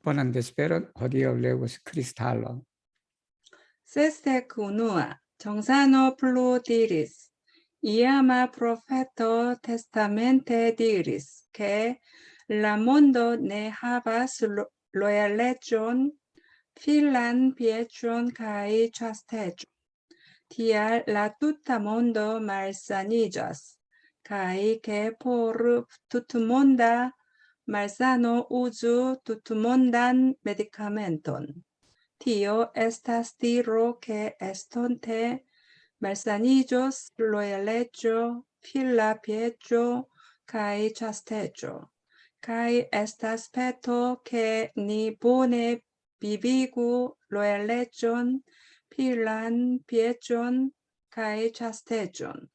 Buenas espero, jodido lejos cristallo. Seste cunua, Johnsano plu diris, iama profeto testamente diris, che la mondo ne havas loyalegion, filan pietron cae chastegion. Tial la tuta mondo malsanigas, cae che por tutmonda malsano uzu tutmondan medicamenton. Tio estas diro che estonte malsaniĝos loyaleco, fila pieco, kaj chasteco, kaj estas peto che ni bone vivigu loyalecon, filan piecon, kaj chastecon.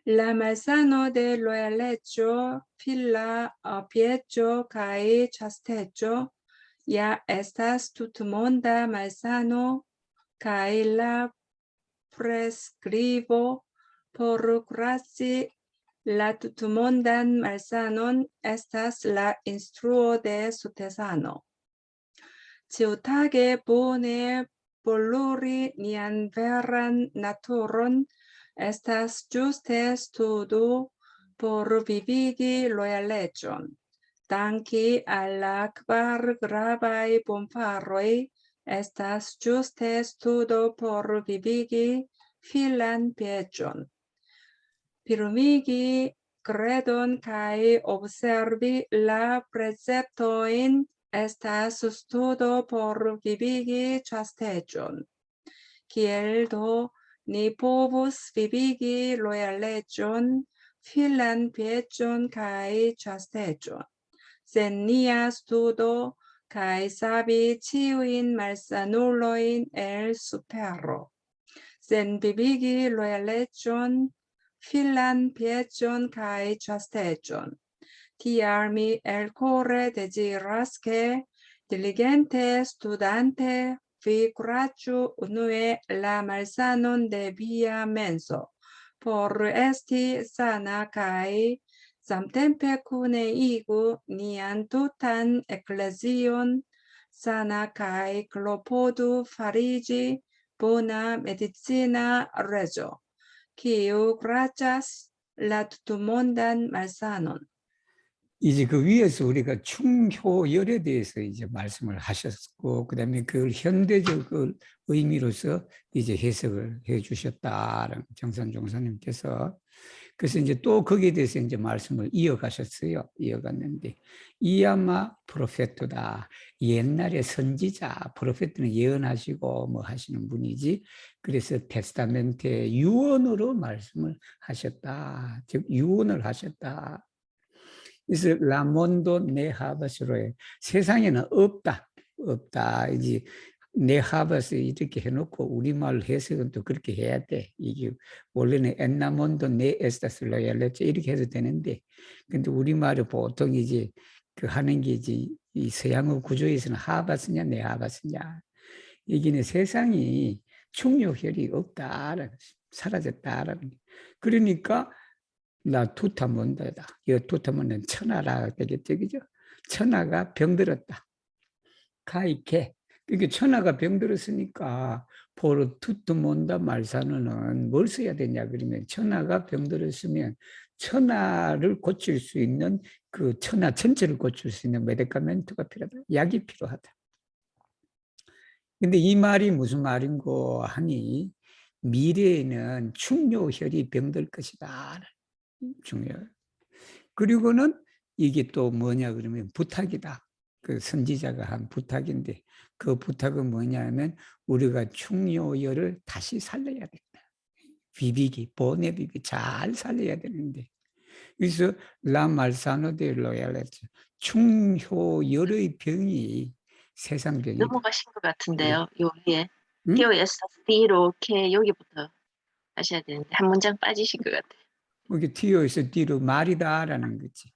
La malsano de loyaleco, fila pieco, kaj chasteco ja estas tutmonda malsano, kaj la prescribo por kuraci la tutmondan malsanon estas la instruo de sutesano. Ĉiutage bone poluri nian veran naturon estas ĝuste studo por vivigi loyalecon. Danki al la kvar gravaj bonfaroj estas ĝuste studo por vivigi filan piecon. Firmigi kredon kaj observi la preceptojn estas studo por vivigi chastecon. Kiel do ni povus vivigi loyalecon, filan piecon kaj chastecon? Sen nia studo kaj savi ĉiujn malsanulojn el supero. Sen vivigi loyalecon, filan piecon kaj chastecon. Tial mi elkore deziras ke diligente studante vi kuraĝu unue la malsanon de via menso, por esti sana kaj samtempe kuneigu nian tutan eklezion sana kaj klopodu fariĝi bona medicina reĝo, kiu kuraĝas la tutmondan malsanon. 이제 그 위에서 우리가 충효열에 대해서 이제 말씀을 하셨고, 그 다음에 그걸 현대적 의미로서 이제 해석을 해 주셨다라는 정선 종사님께서. 그래서 이제 또 거기에 대해서 이제 말씀을 이어가셨어요. 이어갔는데, 이야마 프로페트다. 옛날에 선지자, 프로페트는 예언하시고 뭐 하시는 분이지. 그래서 테스타멘트의 유언으로 말씀을 하셨다. 즉, 유언을 하셨다. 그래서 라몬도 네하바스로에 세상에는 없다. 이제 네하바스 이렇게 해놓고 우리말 해석은 또 그렇게 해야 돼. 이게 원래는 엔나몬도 네 에스타스 로얄레체 이렇게 해도 되는데, 근데 우리말이 보통 이제 그 하는 게 이제 이 서양어 구조에서는 하바스냐 네하바스냐. 이게는 세상이 충요혈이 없다, 사라졌다라는. 그러니까 나 투타몬드다. 이 투타몬드는 천하라 되겠죠, 그죠? 천하가 병들었다. 가이케. 그러니까 천하가 병들었으니까 포르 투트몬다 말사는 뭘 써야 되냐 그러면, 천하가 병들었으면 천하를 고칠 수 있는 그 천하 전체를 고칠 수 있는 메디카멘트가 필요하다. 약이 필요하다. 근데 이 말이 무슨 말인고 하니, 미래에는 충요혈이 병들 것이다. 중요해요. 그리고는 이게 또 뭐냐 그러면 부탁이다. 그 선지자가 한 부탁인데, 그 부탁은 뭐냐면 우리가 충요열을 다시 살려야 된다. 비비기, 보내 비비 잘 살려야 되는데. 그래서 라 말사노 데 로얄레츠, 충효열의 병이 세상 병이다. 넘어가신 것 같은데요. 여기에 응? 티오 에스타스디로 이렇게 여기부터 하셔야 되는데 한 문장 빠지신 것 같아요. 이게 티오에서 뒤로 말이다라는 거지.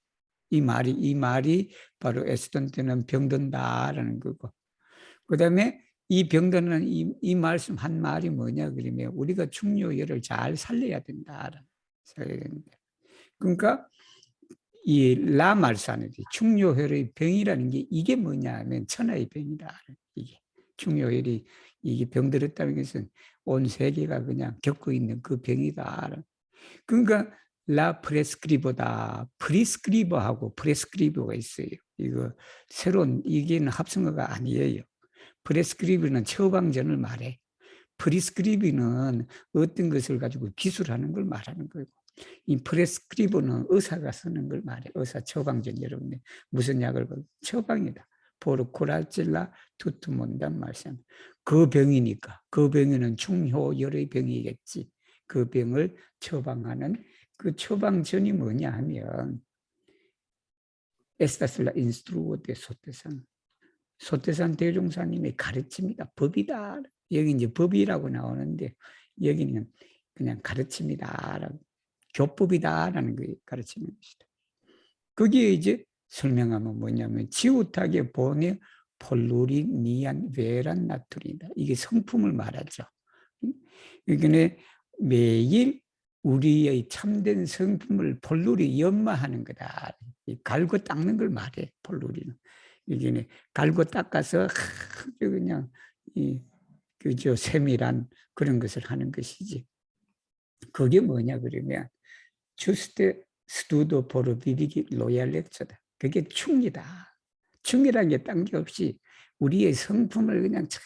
이 말이 바로 에스턴트는 병든다라는 거고. 그 다음에 이 병드는 이 말씀 한 말이 뭐냐 그러면 우리가 충요열을 잘 살려야 된다라는. 그러니까 이 라말사는 충요혈의 병이라는 게 이게 뭐냐 하면 천하의 병이다. 이게 충요혈이 이게 병들었다는 것은 온 세계가 그냥 겪고 있는 그 병이다. 그러니까 라 프레스크리버다. 프리스크리버하고 프레스크리버가 있어요. 이거 새로운 이게는 합성어가 아니에요. 프레스크리버는 처방전을 말해. 프리스크리브는 어떤 것을 가지고 기술하는 걸 말하는 거고, 이 프레스크리브는 의사가 쓰는 걸 말해. 의사 처방전. 여러분들 무슨 약을 처방이다. 포르코라질라 투투몬단 말씀. 그 병이니까 그 병에는 충효열의 병이겠지. 그 병을 처방하는 그 처방전이 뭐냐 하면 에스타슬라 인스트루오데 소태산 대종사님의 가르침이다. 법이다. 여기 이제 법이라고 나오는데 여기는 그냥 가르침이다. 교법이다라는 걸 가르치는 것이다. 거기에 이제 설명하면 뭐냐면 지우타게 보내 폴루리니안 외란 나트린이다. 이게 성품을 말하죠. 그러니까 매일 우리의 참된 성품을 폴루리 연마하는 거다. 갈고 닦는 걸 말해. 폴루리는. 이게 갈고 닦아서 그냥 그저 세밀한 그런 것을 하는 것이지. 그게 뭐냐 그러면 주스테 스투도 포르 비비기 로얄 렉처다. 그게 충이다. 충이라는 게 딴 게 없이 우리의 성품을 그냥 잘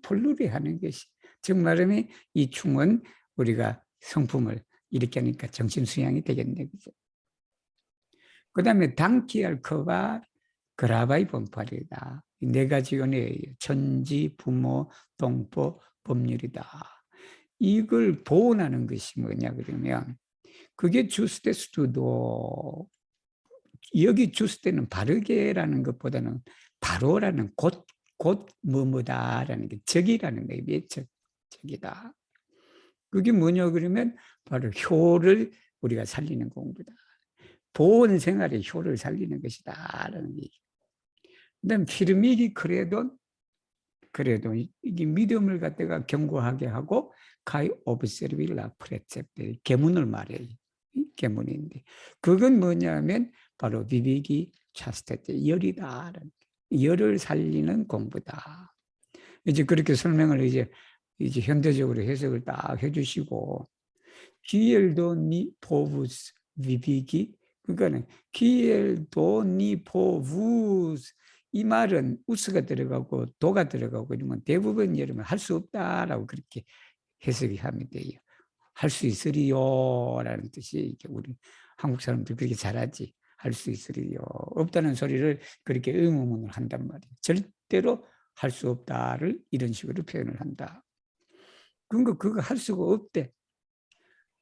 폴루리 하는 것이. 즉 말하면 이 충은 우리가 성품을 이렇게 하니까 정신수양이 되겠네. 그죠? 그 다음에 당키알 커바 그라바이 범팔이다. 네 가지 은혜예요. 천지, 부모, 동포, 법률이다. 이걸 보온하는 것이 뭐냐 그러면 그게 주스테스도 여기 주스테는 바르게라는 것보다는 바로라는 곧 뭐뭐다라는 게 적이라는 거예요. 적이다. 그게 뭐냐 그러면 바로 효를 우리가 살리는 공부다. 보온 생활의 효를 살리는 것이다라는 얘기. 그다음 피르미기 그래도 이게 믿음을 갖다가 견고하게 하고 카이 오브세르빌라 프레셉트 계문을 말해요. 계문인데 그건 뭐냐면 바로 비비기 차스테트 열이다. 열을 살리는 공부다. 이제 그렇게 설명을 이제 현대적으로 해석을 딱 해주시고 기엘도 니 포부스 비비기 그러니까는 기엘도 니 포부스 이 말은 우스가 들어가고 도가 들어가고 이러면 대부분 여러분 할 수 없다라고 그렇게 해석이 하면 돼요. 할 수 있으리요라는 뜻이 우리 한국 사람들 그렇게 잘하지. 할 수 있으리요. 없다는 소리를 그렇게 의문문을 한단 말이에요. 절대로 할 수 없다를 이런 식으로 표현을 한다. 그러니까 그거 할 수가 없대.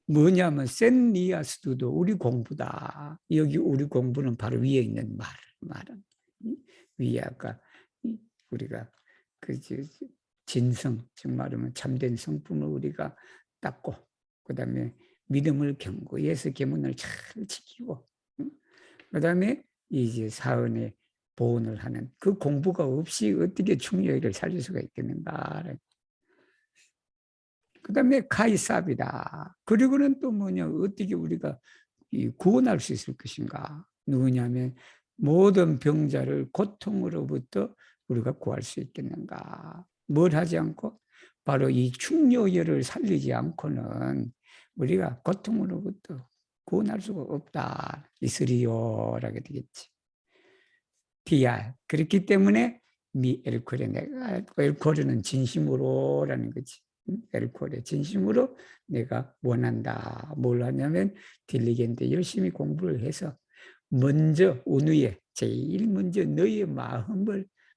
뭐냐면 센리아스도 우리 공부다. 여기 우리 공부는 바로 위에 있는 말은 위에 아까 우리가 그 진성, 즉 말하면 참된 성품을 우리가 닦고 그다음에 믿음을 견고해서 계문을 잘 지키고 그다음에 이제 사언의 보온을 하는 그 공부가 없이 어떻게 충효를 살릴 수가 있겠는가. 그다음에 카이삽이다. 그리고는 또 뭐냐 어떻게 우리가 구원할 수 있을 것인가. 누구냐면 모든 병자를 고통으로부터 우리가 구할 수 있겠는가. 뭘 하지 않고 바로 이 충요열을 살리지 않고는 우리가 고통으로부터 구원할 수가 없다. 있으리요라게 되겠지. 디알. 그렇기 때문에 미 엘코레 내가 엘코레는 진심으로라는 거지. 엘코레 진심으로 내가 원한다. 뭘 하냐면 딜리겐트 열심히 공부를 해서 먼저 운위에 제일 먼저 너의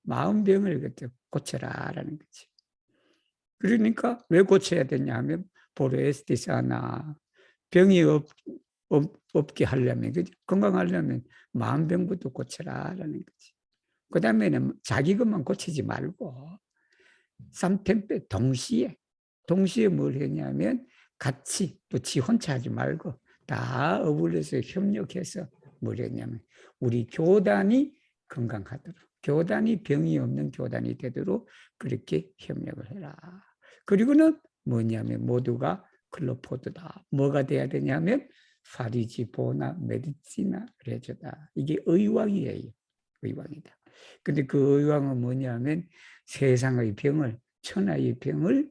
마음병을 고쳐라라는 거지. 그러니까 왜 고쳐야 되냐 하면 보르에스티사나 병이 없게 하려면 그치? 건강하려면 마음병부터 고쳐라라는 거지. 그 다음에는 자기 것만 고치지 말고 삼템페 동시에 뭘 했냐면 같이 또 지 혼자 하지 말고 다 어울려서 협력해서 뭘 했냐면 우리 교단이 건강하도록 교단이 병이 없는 교단이 되도록 그렇게 협력을 해라. 그리고는 뭐냐면 모두가 클로포드다. 뭐가 돼야 되냐면 파리지 보나 메디시나 레저다. 이게 의왕이에요. 의왕이다. 근데 그 의왕은 뭐냐면 세상의 병을, 천하의 병을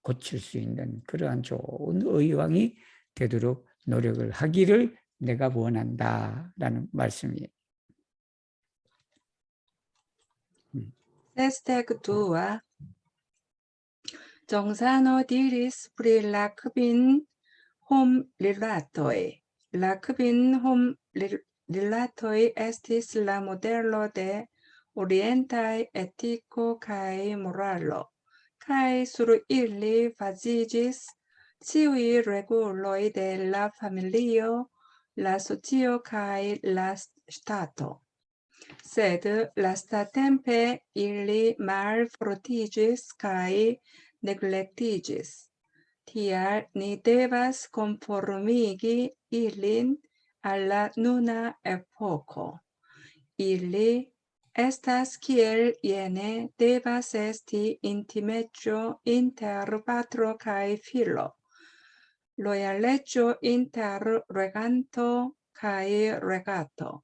고칠 수 있는 그러한 좋은 의왕이 되도록 노력을 하기를 내가 원한다라는 말씀이에요. Hashtag 2와 Gionsano diris pri la kvin hom rilatoi. La kvin hom rilatoi estis la modelo de orientai ethico kai moralo, kai sur illi fazigis ciui reguloi de la familio, la socio kai la stato. Sed lastatempe illi malfortigis kai neglectigis. Tial ni devas conformigi illin alla nuna epoko. Illi estas kiel iene devas esti intimeco inter patro kai filo, loyaleco inter reganto kai regato,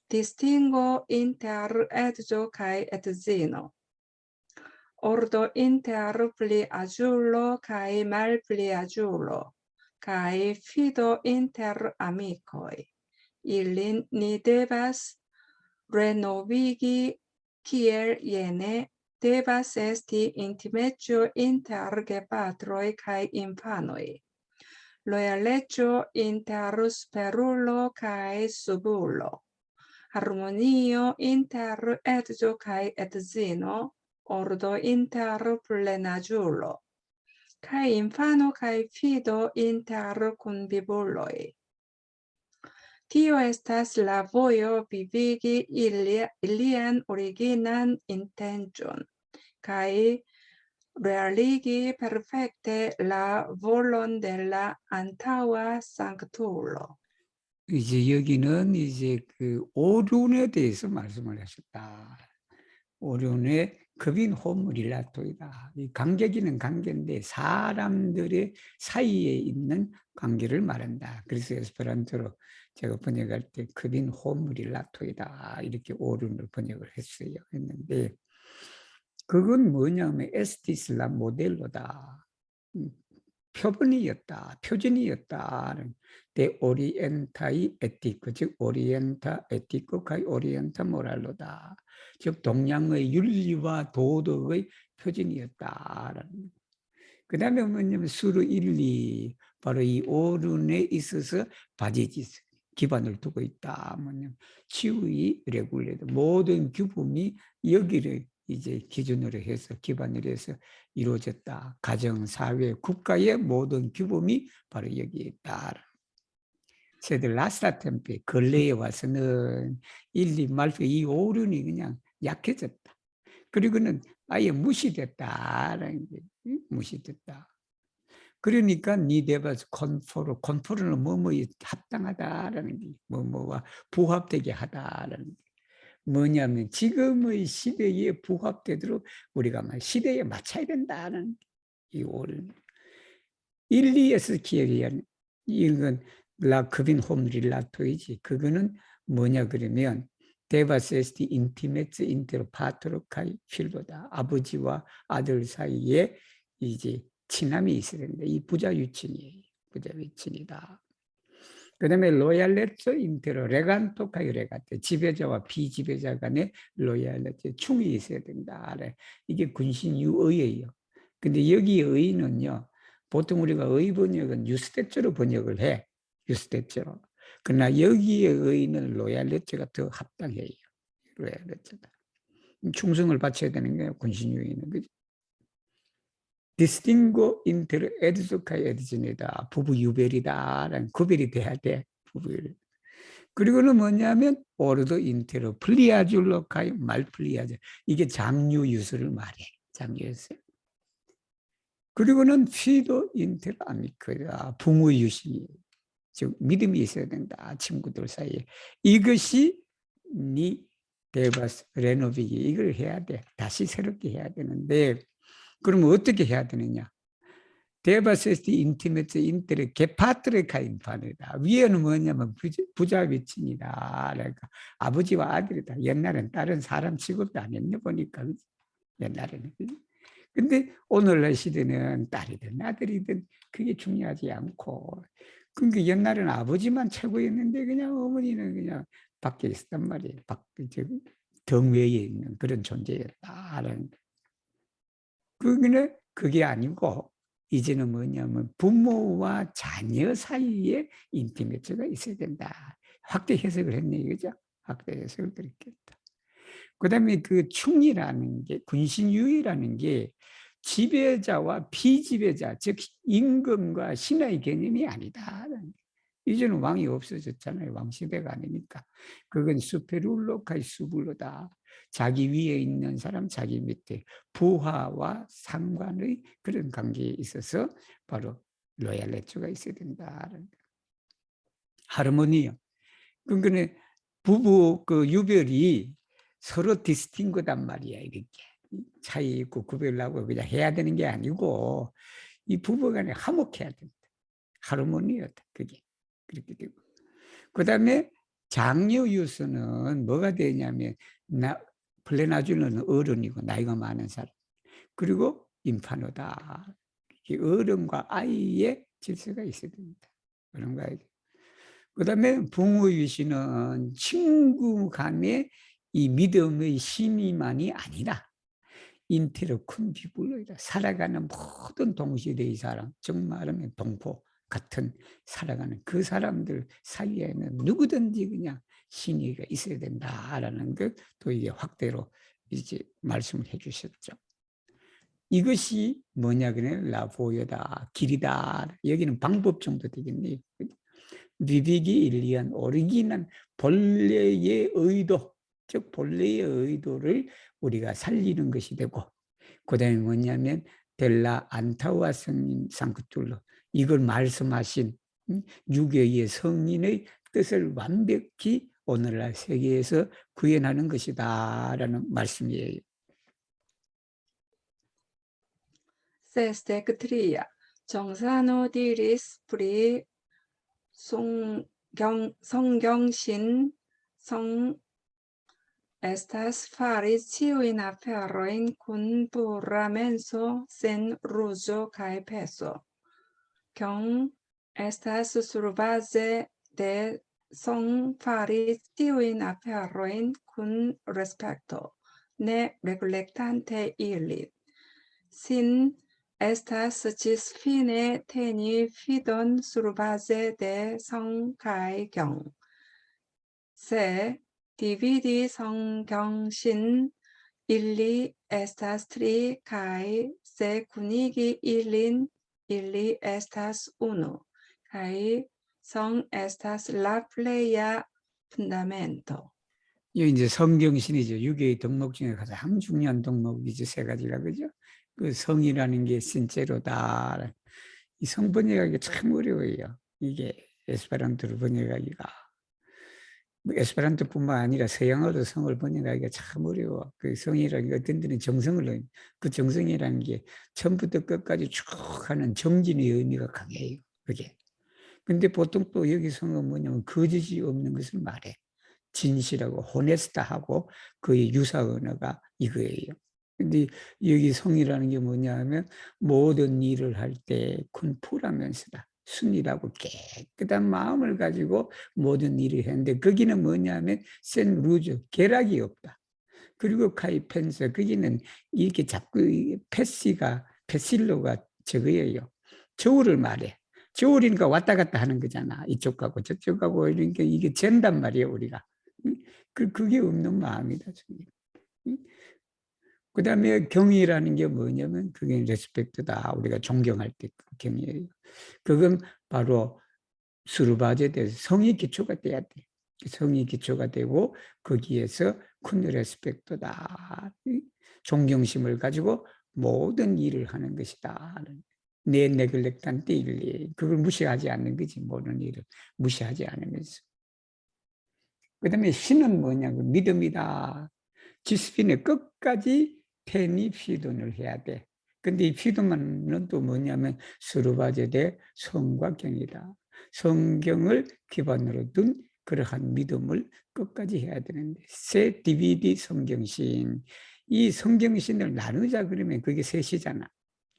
distingo inter edzo kai edzino, ordo inter pliaĝulo kai malpliaĝulo, kai fido inter amikoj. Ilin ni devas renovigi kiel iene devas esti intimeco inter gepatroj kai infanoj, loyaleco inter sperulo kai subulo, harmonio inter edzo kai edzino, ordo inter plenaĝulo, kai infano kai fido inter kunvibuloj. Tio estas la vojo vivigi ilian originan intencon, kai realigi perfekte la volon de la antaŭa sanktulo. 이제 여기는 이제 그 오륜에 대해서 말씀을 하셨다. 오륜의 급인 홈 릴라토이다. 이 관계기는 관계인데 사람들의 사이에 있는 관계를 말한다. 그래서 에스페란토로 제가 번역할 때 급인 홈 릴라토이다. 이렇게 오륜을 번역을 했는데 그건 뭐냐면 에스티슬라 모델로다. 표본이었다, 표준이었다. 데 오리엔타이 에티코, 즉 오리엔타 에티코 카이 오리엔타 모랄로다. 즉 동양의 윤리와 도덕의 표준이었다. 그 다음에 뭐냐면 수르 일리, 바로 이 오륜에 있어서 바지지스 기반을 두고 있다. 뭐냐면 치유의 레굴레도 모든 규범이 여기를 이제 기준으로 해서 기반으로 해서 이루어졌다. 가정, 사회, 국가의 모든 규범이 바로 여기에 있다. 세들 라스타템페 근래에 와서는 일리 말표 이 오륜이 그냥 약해졌다. 그리고는 아예 무시됐다라는 게 무시됐다. 그러니까 니데바스 컨포르는 뭐뭐에 합당하다라는 게 뭐뭐와 부합되게 하다라는 게 뭐냐면 지금의 시대에 부합되도록 우리가 시대에 맞춰야 된다는 이 오른 일리에서 기억이야. 이건 라크빈 홈 릴라토이지. 그거는 뭐냐 그러면 데바세스티 인티메츠 인테로 파트로카이 필로다. 아버지와 아들 사이에 이제 친함이 있어야 된다. 이 부자 유친이에요. 부자 유친이다. 그 다음에 로얄레츠 인테로 레간토카이 레가테 지배자와 비지배자 간의 로얄레츠 충이 있어야 된다. 이게 군신유의예요. 근데 여기 의는요. 보통 우리가 의 번역은 유스테츠로 번역을 해. 유스테츠로. 그러나 여기에 의는 로얄레츠가 더 합당해요. 로얄레츠가. 충성을 바쳐야 되는 거예요. 군신유의는. 그죠? 디스팅고 인테르 에드소카이 에드진이다. 부부 유별이다라는 구별이 돼야 돼. 부부율. 그리고는 뭐냐면 오르도 인테르 플리아줄로카이 말플리아줄. 이게 장유 유수를 말해. 장유 유수. 그리고는 피도 인테르 아미크다. 부모 유신이. 즉 믿음이 있어야 된다. 친구들 사이에. 이것이 니 데바스 레노비기 이걸 해야 돼. 다시 새롭게 해야 되는데 그러면 어떻게 해야 되느냐? 데바세스티 인티메트 인테레 게파트레카 인파네다. 위에는 뭐냐면 부자 위층이다. 그러니까 아버지와 아들이다. 옛날엔 다른 사람 취급도 안 했네 보니까. 그치? 옛날에는. 그치? 근데 오늘날 시대는 딸이든 아들이든 그게 중요하지 않고, 그러니까 옛날에는 아버지만 최고였는데 그냥 어머니는 그냥 밖에 있었단 말이에요. 등 외에 있는 그런 존재였다는. 그게 아니고 이제는 뭐냐면 부모와 자녀 사이에 인티메트가 있어야 된다. 확대 해석을 했네, 그죠? 확대 해석을 그렇게 했다. 그 다음에 그 충이라는 게, 군신유의라는 게 지배자와 비지배자, 즉 임금과 신하의 개념이 아니다. 이제는 왕이 없어졌잖아요. 왕시대가 아니니까. 그건 수페룰로카이 수불로다. 자기 위에 있는 사람, 자기 밑에 부하와 상관의 그런 관계에 있어서 바로 로얄레츠가 있어야 된다. 하르모니요. 그러니까 부부 그 유별이 서로 디스팅거단 말이야. 이렇게 차이 있고 구별하고 그냥 해야 되는 게 아니고 이 부부간에 화목해야 된다. 하르모니였다. 그게 그렇게 되고. 그 다음에 장녀 유서는 뭐가 되냐면 플레나주는 어른이고 나이가 많은 사람, 그리고 인파노다. 어른과 아이의 질서가 있어야 됩니다. 어른과 아이. 그 다음에 부모유시는 친구 간의 이 믿음의 심의만이 아니라 인테르 쿤비블로이다. 살아가는 모든 동시대의 사람, 정말하면 동포 같은 살아가는 그 사람들 사이에는 누구든지 그냥 신의가 있어야 된다라는 것도 이게 확대로 이제 말씀을 해주셨죠. 이것이 뭐냐 그래? 라보여다, 길이다. 여기는 방법 정도 되겠네요. 리빅이 일리한 오리기난 본래의 의도, 즉 본래의 의도를 우리가 살리는 것이 되고, 그 다음에 뭐냐면 델라 안타우아 성인 상크툴로, 이걸 말씀하신 유교의 성인의 뜻을 완벽히 오늘날 세계에서 구현하는 것이다 라는 말씀이에요. 세스텍트리아 정산호 디리스 프리 성경신 성 Estas faris ĉiujn aferojn kun pura menso, sen ruzo kaj peso. Kion estas surbaze de son faris tiujn aferojn kun respekto, ne neglektante ilin. Sin estas ĝisfine teni fidon surbaze de son kaj kion. Se dividi 성경신 일리 estas tri kaj se kunigi ilin illi estas unu kaj 성 estas la pleja fundamento. 이 이제 성경신이죠. 유교의 덕목 중에 가장 중요한 덕목이죠. 세 가지가 그죠? 그 성이라는 게 신체로다. 이 성 번역하기가 참 어려워요. 이게 에스페란토로 번역하기가. 에스페란토뿐만 아니라 서양어로 성을 번역하기가 참 어려워. 그 성이라는 게 어떤 데는 정성을 넣어요. 그 정성이라는 게 처음부터 끝까지 쭉 하는 정진의 의미가 강해요. 그게. 근데 보통 또 여기 성은 뭐냐면 거짓이 없는 것을 말해. 진실하고 호네스트하고 그의 유사 언어가 이거예요. 근데 여기 성이라는 게 뭐냐 하면 모든 일을 할 때 쿤푸라면서다. 순이라고 깨끗한 마음을 가지고 모든 일을 했는데 거기는 뭐냐면 센 루즈, 계략이 없다. 그리고 카이펜서, 거기는 이렇게 자꾸 패실로가 저거예요. 저울을 말해. 저울이니까 왔다 갔다 하는 거잖아. 이쪽 가고 저쪽 가고 그러니까 이게 잰단 말이에요, 우리가. 그게 없는 마음이다. 그 다음에 경이라는 게 뭐냐면 그게 레스펙트다. 우리가 존경할 때 경이에요. 그건 바로 수르바제에 대해서 성이 기초가 돼야 돼. 성이 기초가 되고 거기에서 큰 레스펙트다. 존경심을 가지고 모든 일을 하는 것이다. 내 네글렉트한테 일리. 그걸 무시하지 않는 거지. 모든 일을 무시하지 않으면서. 그 다음에 신은 뭐냐고 믿음이다. 지스핀의 끝까지 페니피돈을 해야 돼. 근데 이 피드만은 또 뭐냐면 스루바제대 성과 경이다. 성경을 기반으로 둔 그러한 믿음을 끝까지 해야 되는데 세 DVD 성경신 이 성경신을 나누자 그러면 그게 셋이잖아.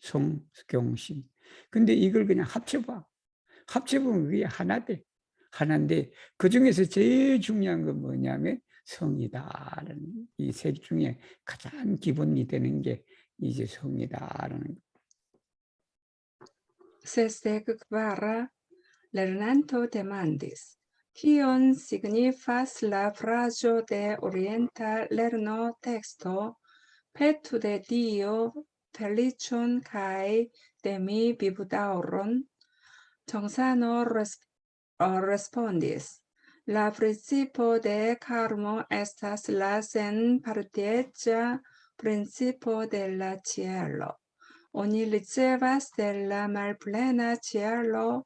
성경신. 근데 이걸 그냥 합쳐보면 그게 하나 돼. 하나인데 그 중에서 제일 중요한 건 뭐냐면 성이다라는 이 셋 중에 가장 기본이 되는 게 이제 성이다라는 거. Sesdek kvara lernanto demandis. Kion signifas la frazo de orienta lerno texto petu de Dio felicion kai de mi vivudaŭron? Johnsano respondis. La principo de karmo estas la senpartieĝa principo de la ĉielo. Oni ricevas de la malplena ĉielo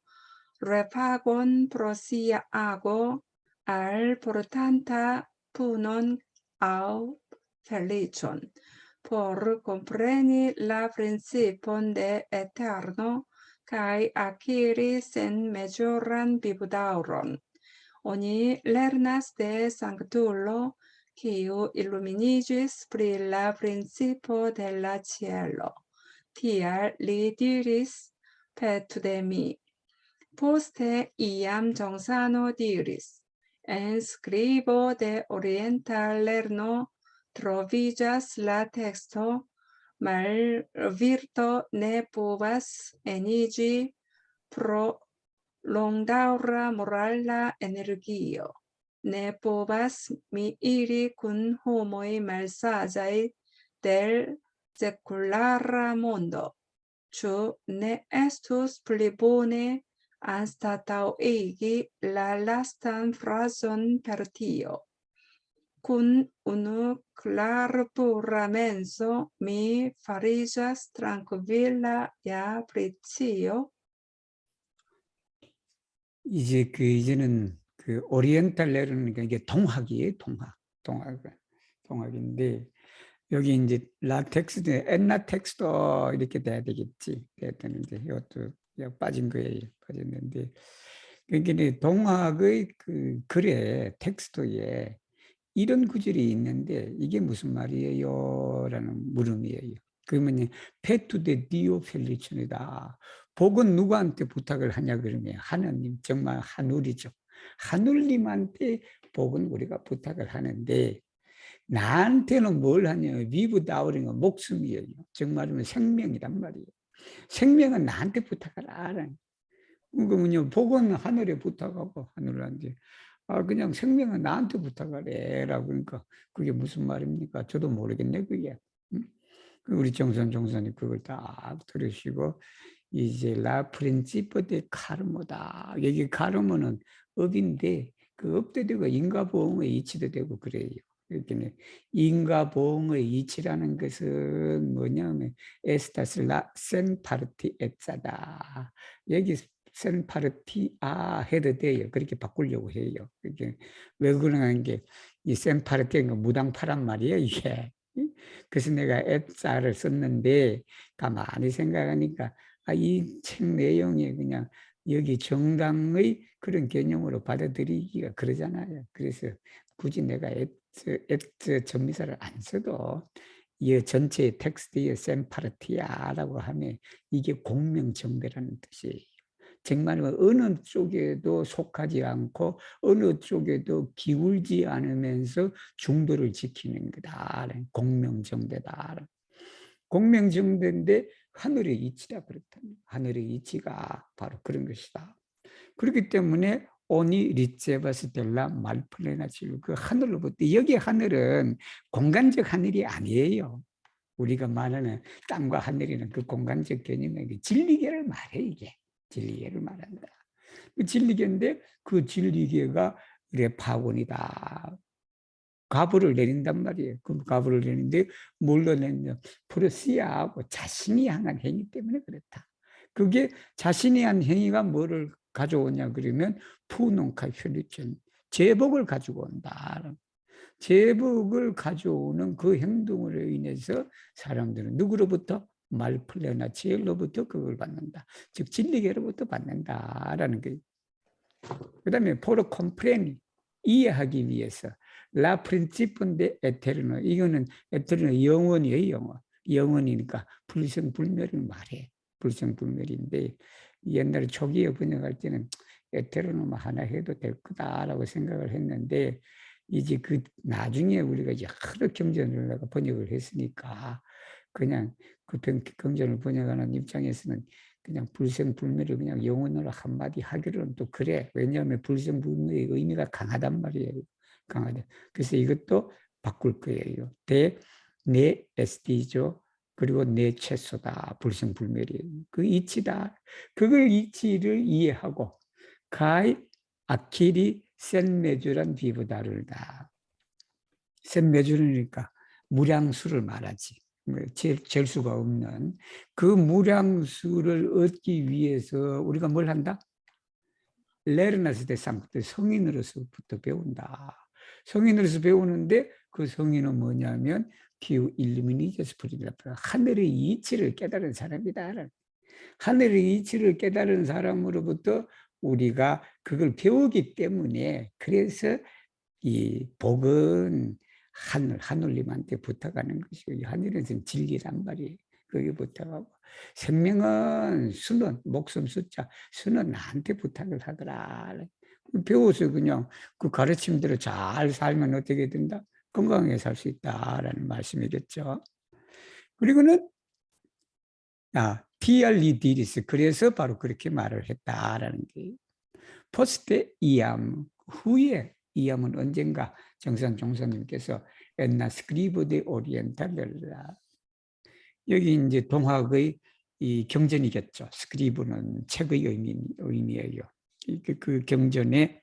repagon pro sia ago al portanta punon aŭ felicion. Por kompreni la principon de eterno kaj akiri senmezuran vivudaŭron, oni lernas de sanktulo kiu iluminiĝis pri la principo de la ĉielo. Tial li diris petu de mi. Poste iam Johnsano diris, en skribo de orienta lerno troviĝas la teksto malvirto ne povas eniĝi pro longdaŭra morala energio. Ne povas mi iri kun homoj malsaĝaj del sekulara mondo. Ĉu ne estus pli bone anstataŭigi la lastan frazon per tio? Kun unu klarpura menso mi fariĝas trankvila ja pri tio. 이제 그 이제는 그 오리엔탈레르는 이게 동학이에요, 동학인데 여기 이제 라텍스트, 엔나 텍스트 이렇게 돼야 되겠지. 돼야 되는데 이것도 빠진 거예요, 빠졌는데 그러니까 동학의 그 글에 텍스트에 이런 구절이 있는데 이게 무슨 말이에요? 라는 물음이에요. 그러면 페투데 디오 펠리춘이다. 복은 누구한테 부탁을 하냐 그러면 하나님, 정말 하늘이죠. 하늘님한테 복은 우리가 부탁을 하는데 나한테는 뭘 하냐? 위브다우링은 목숨이에요. 정말이면 생명이란 말이에요. 생명은 나한테 부탁을 안 해. 그러면요, 복은 하늘에 부탁하고 하늘한테 그냥 생명은 나한테 부탁을 해라고 그러니까 그게 무슨 말입니까? 저도 모르겠네 그게. 우리 종선이 그걸 다 들으시고 이제 라 프린시포 데 카르모다. 여기 카르모는 업인데 그 업도 되고 인과보응의 이치도 되고 그래요. 그러니까 인과보응의 이치라는 것은 뭐냐면 에스타슬라 센파르티 에짜다. 여기 센파르티아 해도 돼요. 그렇게 바꾸려고 해요. 그게 왜 그러는 게 이 센파르티가 무당파란 말이에요, 이게. 그래서 내가 에짜를 썼는데 가만히 생각하니까 이 책 내용이 그냥 여기 정당의 그런 개념으로 받아들이기가 그러잖아요. 그래서 굳이 내가 에트 전미사를 안 써도 이 전체 텍스트의 센파르티아라고 하면 이게 공명정대라는 뜻이에요. 정말 어느 쪽에도 속하지 않고 어느 쪽에도 기울지 않으면서 중도를 지키는 거다. 공명정대다. 공명정대인데 하늘의 이치라 그렇다면 하늘의 이치가 바로 그런 것이다. 그렇기 때문에 오니 리체바스텔라 말플레나치루 그 하늘로부터 여기 하늘은 공간적 하늘이 아니에요. 우리가 말하는 땅과 하늘이는 그 공간적 개념이 진리계를 말해 이게 진리계를 말한다. 그 진리계인데 그 진리계가 레파곤이다. 가부를 내린단 말이에요. 그 가부를 내리는데 뭘로 내냐? 프로시아하고 자신이 향한 행위 때문에 그렇다. 그게 자신이 한 행위가 뭐를 가져오냐 그러면 푸농카 혈리천 제복을 가지고 온다. 제복을 가져오는 그 행동으로 인해서 사람들은 누구로부터? 말플레나 지엘로부터 그걸 받는다. 즉 진리계로부터 받는다라는 거예요. 그 다음에 포로 컴프레니 이해하기 위해서 라 프린치프인데 에테르노 이거는 에테르노 영원이에요. 영원. 영원이니까 불생불멸을 말해. 불생불멸인데 옛날에 초기에 번역할 때는 에테르노만 하나 해도 될 거다라고 생각을 했는데 이제 그 나중에 우리가 이제 하도 경전을 번역을 했으니까 그냥 그 경전을 번역하는 입장에서는 그냥 불생불멸을 그냥 영혼으로 한마디 하기로는 또 그래. 왜냐하면 불생불멸의 의미가 강하단 말이에요. 강하다. 그래서 이것도 바꿀 거예요. 내 SD죠. 그리고 내 채소다. 불생불멸이. 그 이치다. 그걸 이치를 이해하고 가이 아키리 센메주란 비브다를다. 센메주르니까 무량수를 말하지. 잴 수가 없는 그 무량수를 얻기 위해서 우리가 뭘 한다? 레르나스 데상부터 성인으로서부터 배운다. 성인으로서 배우는데 그 성인은 뭐냐면 기우 일루미니저스 프리라 하늘의 이치를 깨달은 사람이다. 하늘의 이치를 깨달은 사람으로부터 우리가 그걸 배우기 때문에 그래서 이 복은 하늘님한테 부탁하는 것이고 하늘에서는 진리란 말이에요. 거기 부탁하고 생명은 수는 목숨 숫자 수는 나한테 부탁을 하더라. 배워서 그냥 그 가르침대로 잘 살면 어떻게 된다? 건강하게 살 수 있다라는 말씀이겠죠. 그리고는 TR리 디리스 그래서 바로 그렇게 말을 했다라는 게 포스트 이암 후에 이암은 언젠가 정산 종사님께서 엔나 스크리브 데 오리엔탈라 여기 이제 동학의 이 경전이겠죠. 스크리브는 책의 의미예요. 그 경전에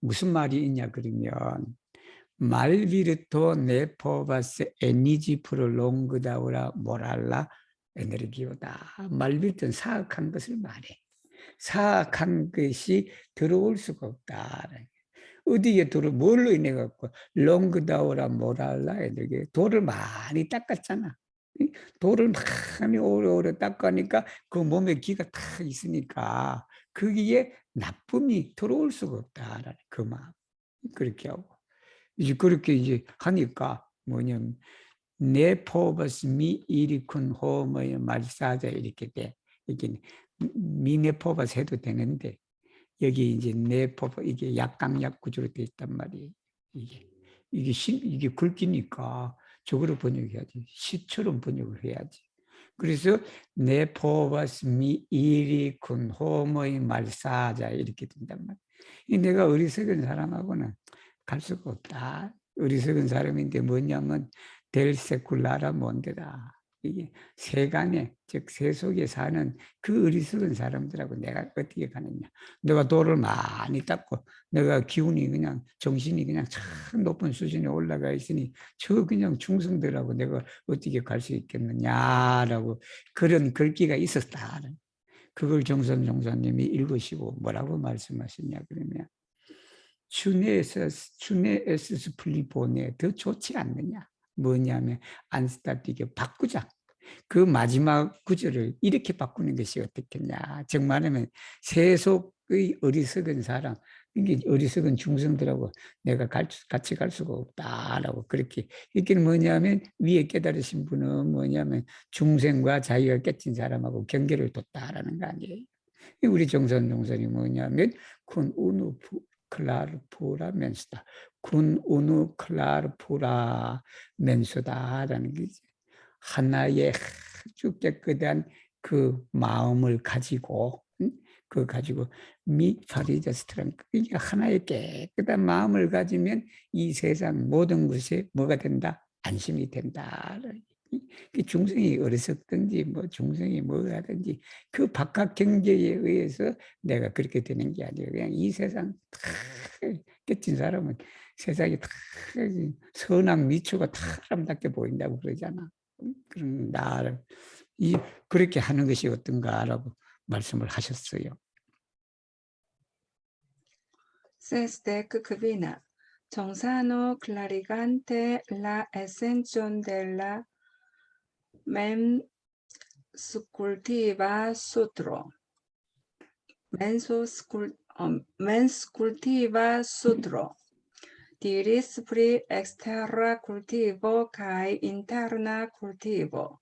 무슨 말이 있냐 그러면 말비르토 네포바스 에니지 프롤롱그다우라 모랄라 에너지오다. 말비르토는 사악한 것을 말해. 사악한 것이 들어올 수가 없다. 어디에 뭘로 인해 갖고 롱그다우라 모랄라 에너지 돌을 많이 닦았잖아. 돌을 많이 오래 닦으니까 그 몸에 기가 다 있으니까 거기에 나쁨이 들어올 수가 없다. 그 마음. 그렇게 하고. 이제 그렇게 이제 하니까 뭐냐면 내 포버스미 이리큰 호모의 말사자 이렇게 돼. 이게 미네 포버스 해도 되는데 여기 이제 내 포버 이게 약강약 구조로 돼 있단 말이에요. 이게 굵기니까 저거로 번역해야지. 시처럼 번역을 해야지. 그래서 내 포버스미 이리큰 호모의 말사자 이렇게 된단 말이에요. 내가 어리석은 사람하고는 갈 수가 없다. 어리석은 사람인데 뭐냐면 델 세쿨라라 몬데다. 이게 세간에 즉 세속에 사는 그 어리석은 사람들하고 내가 어떻게 가느냐. 내가 돌을 많이 닦고 내가 기운이 그냥 정신이 그냥 참 높은 수준에 올라가 있으니 저 그냥 중성들하고 내가 어떻게 갈 수 있겠느냐라고 그런 글귀가 있었다. 그걸 정선 종사님이 읽으시고 뭐라고 말씀하셨냐 그러면 춘에스 스플리본에 더 좋지 않느냐. 뭐냐면 안스타티게 바꾸자. 그 마지막 구절을 이렇게 바꾸는 것이 어떻겠냐. 즉 말하면 세속의 어리석은 사람, 이게 어리석은 중생들하고 내가 같이 갈 수가 없다라고 그렇게. 이게 뭐냐면 위에 깨달으신 분은 뭐냐면 중생과 자기가 깨친 사람하고 경계를 뒀다라는 거 아니에요. 우리 정선 종선이 뭐냐면 군 우누 클라르푸라 멘수다. 군 우누 클라르푸라 멘수다라는 게 하나의 아주 깨끗한 그 마음을 가지고 그 가지고 미파리저스트랑 이게 하나의 깨끗한 마음을 가지면 이 세상 모든 것이 뭐가 된다? 안심이 된다. 그 중생이 어리석든지 뭐 중생이 뭐가 하든지 그 바깥 경계에 의해서 내가 그렇게 되는 게 아니에요. 그냥 이 세상 다 깨친 사람은 세상이 다 선악 미초가 다 아름답게 보인다고 그러잖아. 그런 나를 그렇게 하는 것이 어떤가라고 말씀을 하셨어요. Seste Kvina, 정사노 Clarigante la Ascensión de la mens cultiva sutro. Mens cultiva sutro. Diris pri exterra cultivo kai interna cultivo.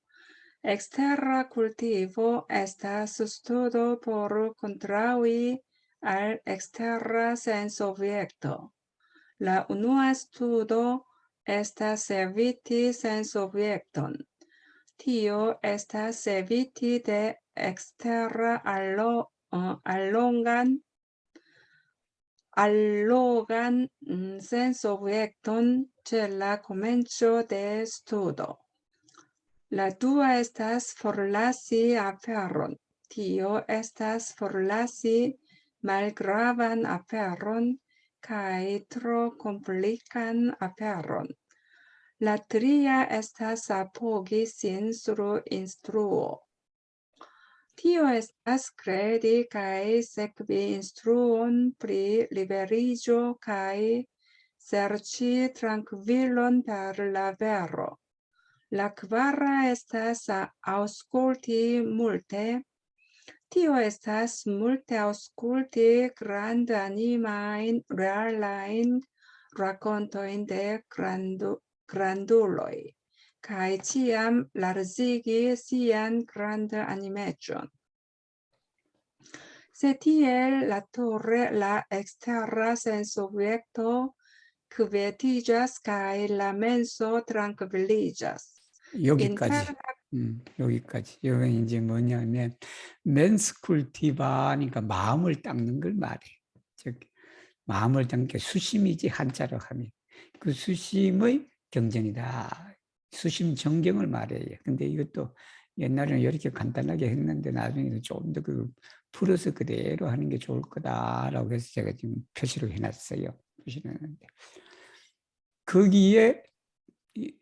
Exterra cultivo estas studo por kontraŭi al exterra sensobjekto. La unua studo estas eviti sensobjekton. Tio estas eviti de exterra allogan sensobjekton ĉe la komenco de studo. La dua estas forlasi aferon. Tio estas forlasi malgravan aferon kaj tro komplikan aferon. La tria estas apogi sin sur instruo. Tio estas kredi kaj sekvi instruon pri liberiĝo kaj serĉi trankvilon per la vero. La kvara estas aŭskulti multe. Tio estas multe aŭskulti grandanimajn realajn rakontojn de granduloj kaj ĉiam larĝigi sian grandanimecon. Se tiel la torre la ekstera sensobjekto kvietiĝas kaj la menso trankviliĝas. 여기까지. 여기까지. 여기 이제 뭐냐면 멘스 쿨티바니까 마음을 닦는 걸 말해. 즉 마음을 닦는 게 수심이지 한자로 하면 그 수심의 경전이다. 수심 정경을 말해요. 근데 이것도 옛날에는 이렇게 간단하게 했는데 나중에는 좀 더 그 풀어서 그대로 하는 게 좋을 거다라고 해서 제가 지금 표시를 해놨어요. 표시를 했는데 거기에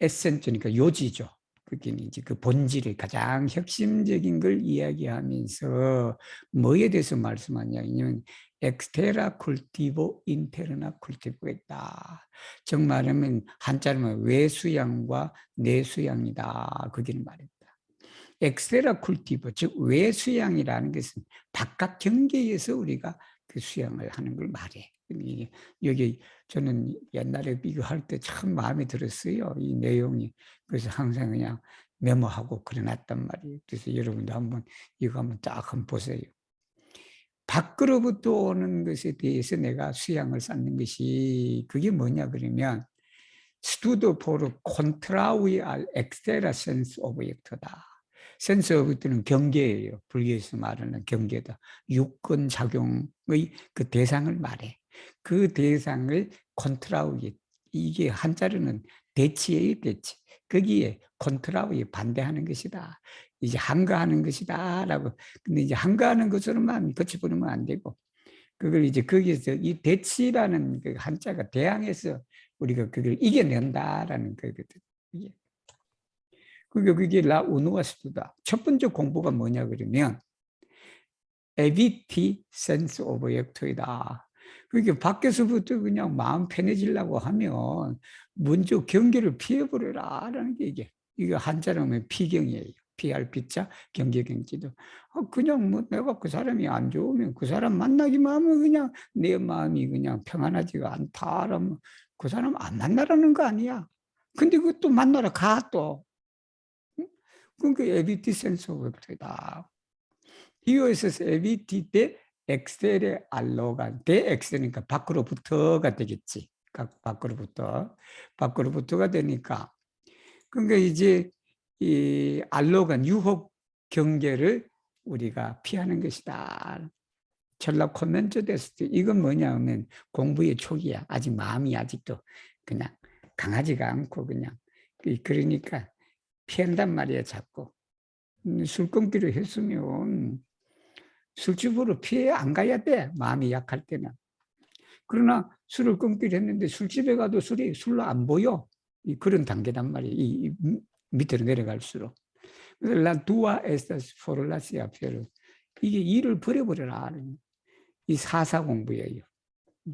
에센스니까 요지죠. 그게 이제 그 본질의 가장 핵심적인 걸 이야기하면서 뭐에 대해서 말씀하냐면 엑스테라 쿨티보 인테르나 쿨티보가 있다. 정말하면 한자로 하면 외수양과 내수양이다. 거기는 말입니다. 엑스테라 쿨티보 즉 외수양이라는 것은 바깥 경계에서 우리가 그 수양을 하는 걸 말해. 여기 저는 옛날에 비교할 때 참 마음에 들었어요. 이 내용이. 그래서 항상 그냥 메모하고 그려놨단 말이에요. 그래서 여러분도 한번 이거 한번 딱 한번 보세요. 밖으로부터 오는 것에 대해서 내가 수양을 쌓는 것이 그게 뭐냐 그러면 studo por contraui al extera sense object다. 센스 오브젝트는 경계예요. 불교에서 말하는 경계다. 유권 작용의 그 대상을 말해. 그 대상을 컨트라우에 이게 한자로는 대치예요, 대치. 거기에 컨트라우에 반대하는 것이다. 이제 한가하는 것이다라고. 근데 이제 한가하는 것으로만 거쳐버리면 안 되고, 그걸 이제 거기에서 이 대치라는 그 한자가 대항해서 우리가 그걸 이겨낸다라는 거거든. 그게 라 우누아스투다. 첫 번째 공부가 뭐냐 그러면 에비티 센스 오브젝트이다. 그게 밖에서부터 그냥 마음 편해지려고 하면 먼저 경계를 피해버려라라는 게 이게 한자로 하면 피경이에요. 피할 피자 경계경지도. 그냥 뭐 내가 그 사람이 안 좋으면 그 사람 만나기만 하면 그냥 내 마음이 그냥 평안하지가 않다라면 그 사람 안 만나라는 거 아니야. 근데 그것도 만나러 가 또. 그러니까 에비티 센스 오브젝트이다. 이어서 에비티 대 엑셀의 알로가 대 엑셀이니까 밖으로부터가 되겠지. 밖으로부터가 되니까. 그러니까 이제 이 알로가 유혹 경계를 우리가 피하는 것이다. 전라 코멘트 됐을 때 이건 뭐냐면 공부의 초기야. 아직 마음이 아직도 그냥 강하지가 않고 그냥 그러니까 피한단 말이야 자꾸. 술 끊기로 했으면 술집으로 피해 안 가야 돼. 마음이 약할 때는. 그러나 술을 끊기로 했는데 술집에 가도 술로 안 보여. 그런 단계단 말이야. 이 밑으로 내려갈수록. 그래서 La tua estas por la siapero. 이게 일을 버려버려라. 이 사사 공부예요.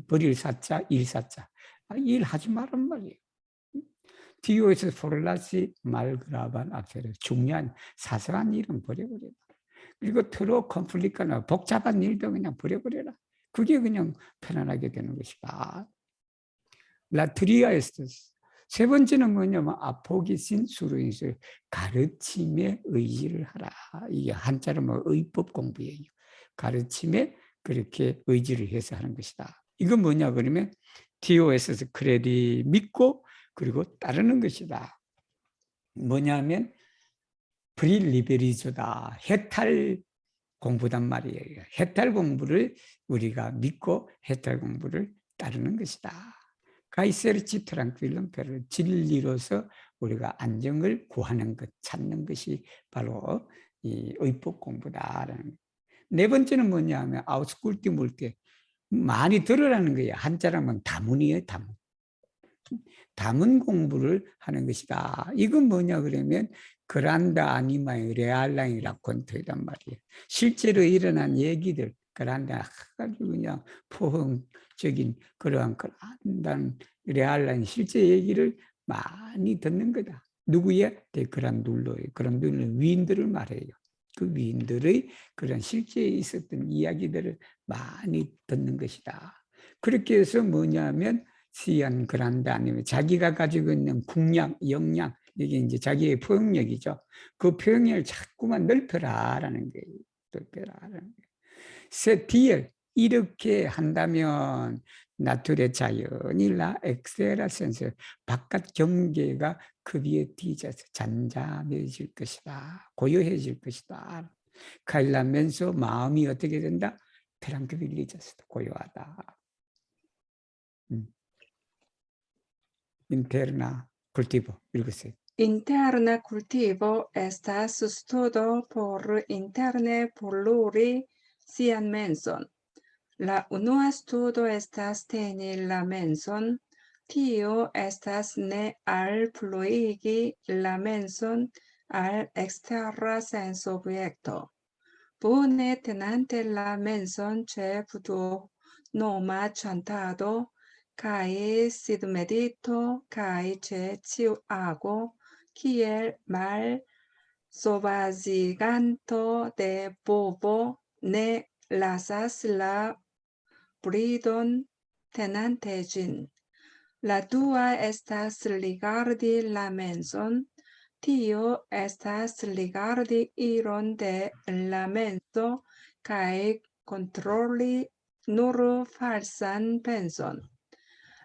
버릴 사자, 일 사자. 일하지 말란 말이에요. 디오에서 포를라시 말그라반 앞에를 중요한 사소한 일은 버려버려라. 그리고 트로 컴플리카나 복잡한 일도 그냥 버려버려라. 그게 그냥 편안하게 되는 것이다. 라트리아에스토스. 세 번째는 뭐냐면 아포기신 수로인술 가르침에 의지를 하라. 이게 한자로 뭐 의법 공부예요. 가르침에 그렇게 의지를 해서 하는 것이다. 이건 뭐냐 그러면 TOS에서 크레디 믿고 그리고 따르는 것이다. 뭐냐면 프리리베리조다. 해탈 공부단 말이에요. 해탈 공부를 우리가 믿고 해탈 공부를 따르는 것이다. 가이세르치 트랑필름 페르 진리로서 우리가 안정을 구하는 것, 찾는 것이 바로 이 의법 공부다라는. 네 번째는 뭐냐면 아우스쿨티 물게 많이 들으라는 거예요. 한자라면 다문이에요, 다문. 다문 공부를 하는 것이다. 이건 뭐냐 그러면 그란다 아니마의 레알라인 라콘토이란 말이에요. 실제로 일어난 얘기들 그란다 가지고 그냥 포항적인 그러한 레알라인 실제 얘기를 많이 듣는 거다. 누구의? 그란둘로의 그란둘로 위인들을 말해요. 그 위인들의 그런 실제에 있었던 이야기들을 많이 듣는 것이다. 그렇게 해서 뭐냐면 시안 그란다 아니면 자기가 가지고 있는 국량, 역량 이게 이제 자기의 포용력이죠. 그 포용력을 자꾸만 넓혀라라는 거예요. 넓혀라라는 거예요. 세티엘 이렇게 한다면 나툴의 자연이 라 엑세라 센스 바깥 경계가 그 위에 뒤져서 잠잠해질 것이다. 고요해질 것이다. 가일라면서 마음이 어떻게 된다? 트랑크빌리져서 고요하다. Interna cultivo, 읽으세요. Interna cultivo estas studo por interne poluri sian menson. La unua studo estas teni la menson, tio estas ne alfluigi la menson al exterra sensobjekto. Bone tenante la menson ĉe noma chantado, kai sid medito, kai ĉe ĉiu ago, kiel mal sovaziganto de bovo ne lasas la bridon tenante ĝin. La dua estas rigardi la menson, tio estas rigardi iron de la menso kaj kontroli nur falsan penson.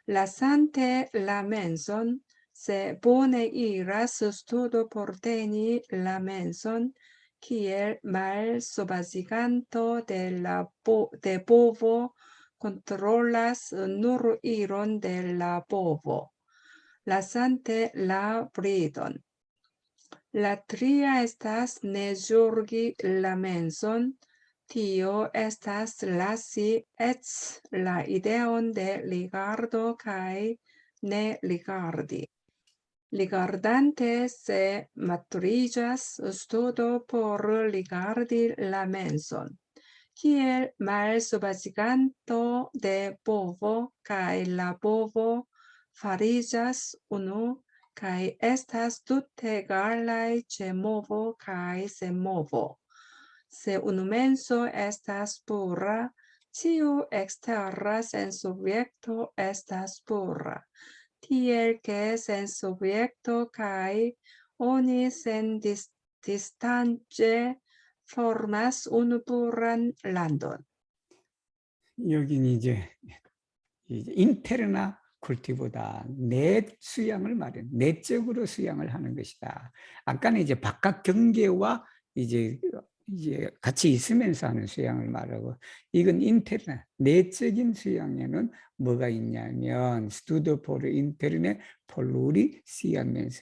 Lasante la menson, se bone iras studo por teni la menson, kiel malsovaziganto de bovo controlas nur iron de la bovo, lasante la bridon. La tria estas ne ĵurgi la menson, tio estas lasi eĉ la ideon de rigardo kaj ne rigardi. Rigardante se maturiĝas studo por rigardi la menson, kiel malsovaziganto de bovo kaj la bovo fariĝas unu kaj estas tute egalaj ĉe movo kaj senmovo. Se unu menso estas pura, ĉiu ekstera sensubjekto estas pura, tiel ke sensubjekto kaj oni distance formas unu puran landon. 여기는 이제 인테르나 쿨티보다 내 수양을 말해, 내적으로 수양을 하는 것이다. 아까는 이제 바깥 경계와 이제 같이 있으면서 하는 수양을 말하고, 이건 인테르나 내적인 수양에는 뭐가 있냐면 스투도 포르 인테르네 폴루리 시하면서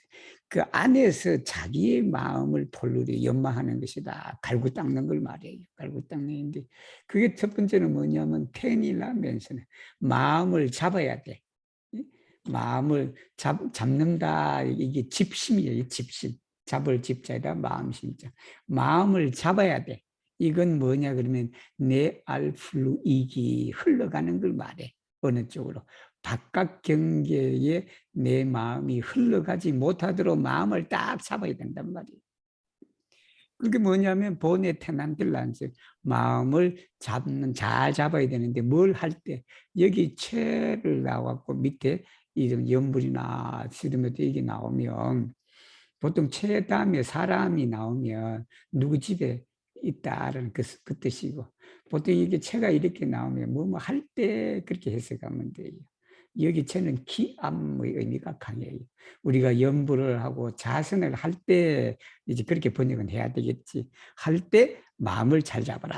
그 안에서 자기의 마음을 폴루리 연마하는 것이다. 갈고 닦는 걸 말해요. 갈고 닦는데 그게 첫 번째는 뭐냐면 테니라 멘션에 마음을 잡아야 돼. 마음을 잡는다. 이게 집심이에요. 집심. 잡을 집자에다 마음심자. 마음을 잡아야 돼. 이건 뭐냐 그러면 내 알플루이기 흘러가는 걸 말해. 어느 쪽으로. 바깥 경계에 내 마음이 흘러가지 못하도록 마음을 딱 잡아야 된단 말이에요. 그게 뭐냐면 본의 테난들란지 마음을 잘 잡아야 되는데 뭘 할 때 여기 체를 나와갖고 밑에 이런 염불이나 시드메도 이게 나오면 보통 체 다음에 사람이 나오면 누구 집에 있다라는 그 뜻이고 보통 이게 체가 이렇게 나오면 뭐 할 때 그렇게 해석하면 돼요. 여기 체는 기암의 의미가 강해요. 우리가 염불을 하고 자선을 할 때 이제 그렇게 번역은 해야 되겠지. 할 때 마음을 잘 잡아라.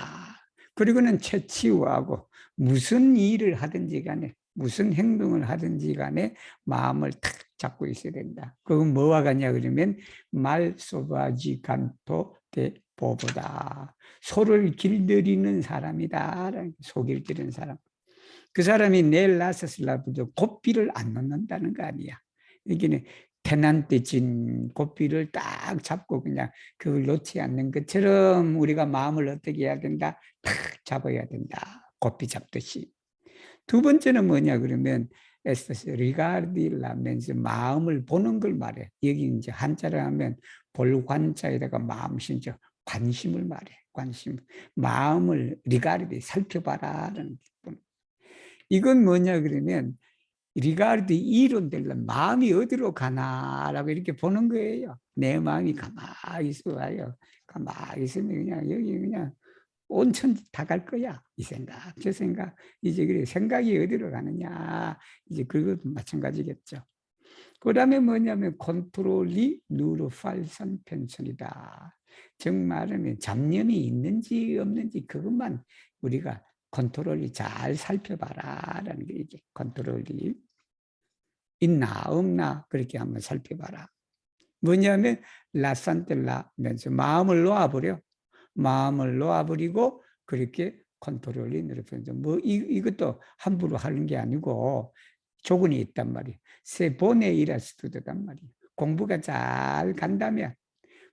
그리고는 체치유하고 무슨 일을 하든지 간에 무슨 행동을 하든지 간에 마음을 탁 잡고 있어야 된다. 그건 뭐와 같냐 그러면 말소바지 간토 대보보다. 소를 길들이는 사람이다. 소 길들이는 사람. 그 사람이 내일 나섰을라도 고삐를 안 놓는다는 거 아니야. 이게 태난때 진 고삐를 딱 잡고 그냥 그걸 놓지 않는 것처럼 우리가 마음을 어떻게 해야 된다? 탁 잡아야 된다. 고삐 잡듯이. 두 번째는 뭐냐 그러면 에스터스 리가르디라면서 마음을 보는 걸 말해. 여기 이제 한자를 하면 볼관자에다가 마음 신죠. 관심을 말해. 관심. 마음을 리가르디 살펴봐라라는 이건 뭐냐 그러면 리가르디 이론들은 마음이 어디로 가나라고 이렇게 보는 거예요. 내 마음이 가만히 있어요. 가만히 있으면 그냥 여기 그냥 온천 다 갈 거야. 이 생각, 저 생각. 이제 그래 생각이 어디로 가느냐. 이제 그것도 마찬가지겠죠. 그 다음에 뭐냐면 컨트롤이 누르팔선 펜션이다. 정말은 잡념이 있는지 없는지 그것만 우리가 컨트롤이 잘 살펴봐라라는 게 이게 컨트롤이 있나 없나 그렇게 한번 살펴봐라. 뭐냐면 라산텔라면서 마음을 놓아버려. 마음을 놓아버리고 그렇게 컨트롤이 늘어서 뭐 이것도 함부로 하는 게 아니고 조건이 있단 말이에요. 세본의 이라스도단 말이에요. 공부가 잘 간다면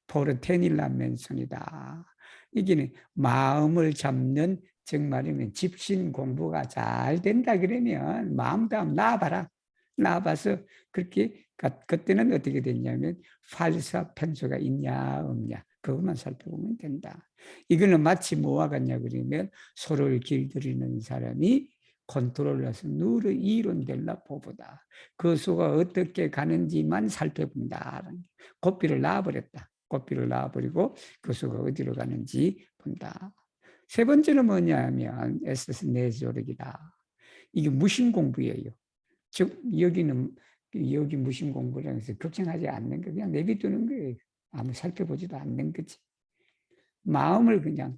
포르테닐라 맨손이다. 이게 마음을 잡는 정말이면 집신 공부가 잘 된다 그러면 마음도 한번 놔봐라. 놔봐서 그렇게 그때는 어떻게 됐냐면 팔사 편수가 있냐 없냐 그것만 살펴보면 된다. 이거는 마치 뭐와 같냐 그러면 소를 길들이는 사람이 컨트롤러서 누르 이론될라 보보다. 그 소가 어떻게 가는지만 살펴본다. 고삐를 놔버렸다. 고삐를 놔버리고 그 소가 어디로 가는지 본다. 세 번째는 뭐냐면 에스스 내조력이다. 이게 무심 공부예요. 즉 여기는 여기 무심 공부라고 해서 걱정하지 않는 거 그냥 내비두는 거예요. 아무 살펴보지도 않는 거지. 마음을 그냥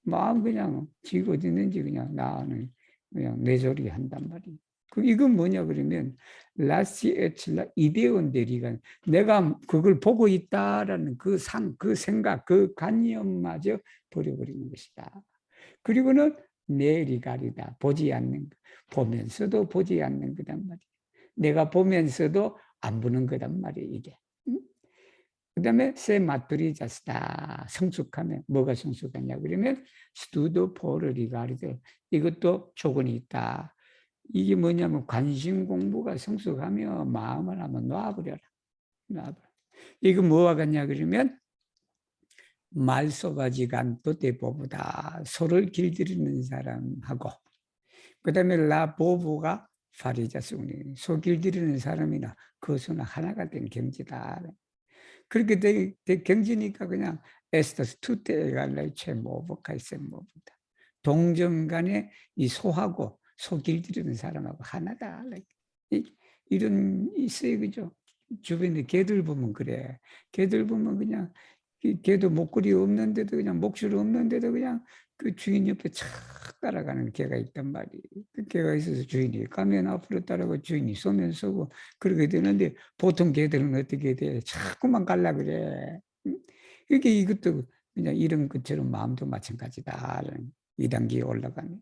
마음 그냥 지가 어디 있는지 그냥 나는 그냥 내조리 한단 말이에요. 이건 뭐냐 그러면 라시 에칠라 이데온데리가 내가 그걸 보고 있다라는 그 생각, 그 관념마저 버려버리는 것이다. 그리고는 내리가리다. 보지 않는 거. 보면서도 보지 않는 거단 말이에요. 내가 보면서도 안 보는 거단 말이에요, 이게. 그 다음에 세 마트리자스다. 성숙하면 뭐가 성숙하냐 그러면 스투도 포르리가리드 이것도 조건이 있다. 이게 뭐냐면 관심 공부가 성숙하면 마음을 한번 놔버려라. 놔버려. 이거 뭐와 같냐 그러면 말소바지간도 대보보다 소를 길들이는 사람하고 그 다음에 라보보가 파리자스군이 소 길들이는 사람이나 그 소는 하나가 된 경지다. 그렇게 경지니까 그냥 에스터스 투테가 레체 모보카 있어 모보다. 동정 간에 이 소하고 소 길들이는 사람하고 하나다. 이런 있어요, 그죠? 주변에 개들 보면 그래. 개들 보면 그냥 개도 목걸이 없는데도 그냥 목줄 없는데도 그냥 그 주인 옆에 착 따라가는 개가 있단 말이에요. 그 개가 있어서 주인이 가면 앞으로 따라가고 주인이 쏘면 쏘고 그렇게 되는데 보통 개들은 어떻게 돼? 자꾸만 갈라 그래. 그러니까 이것도 그냥 이런 것처럼 마음도 마찬가지다라는 2단계에 올라가는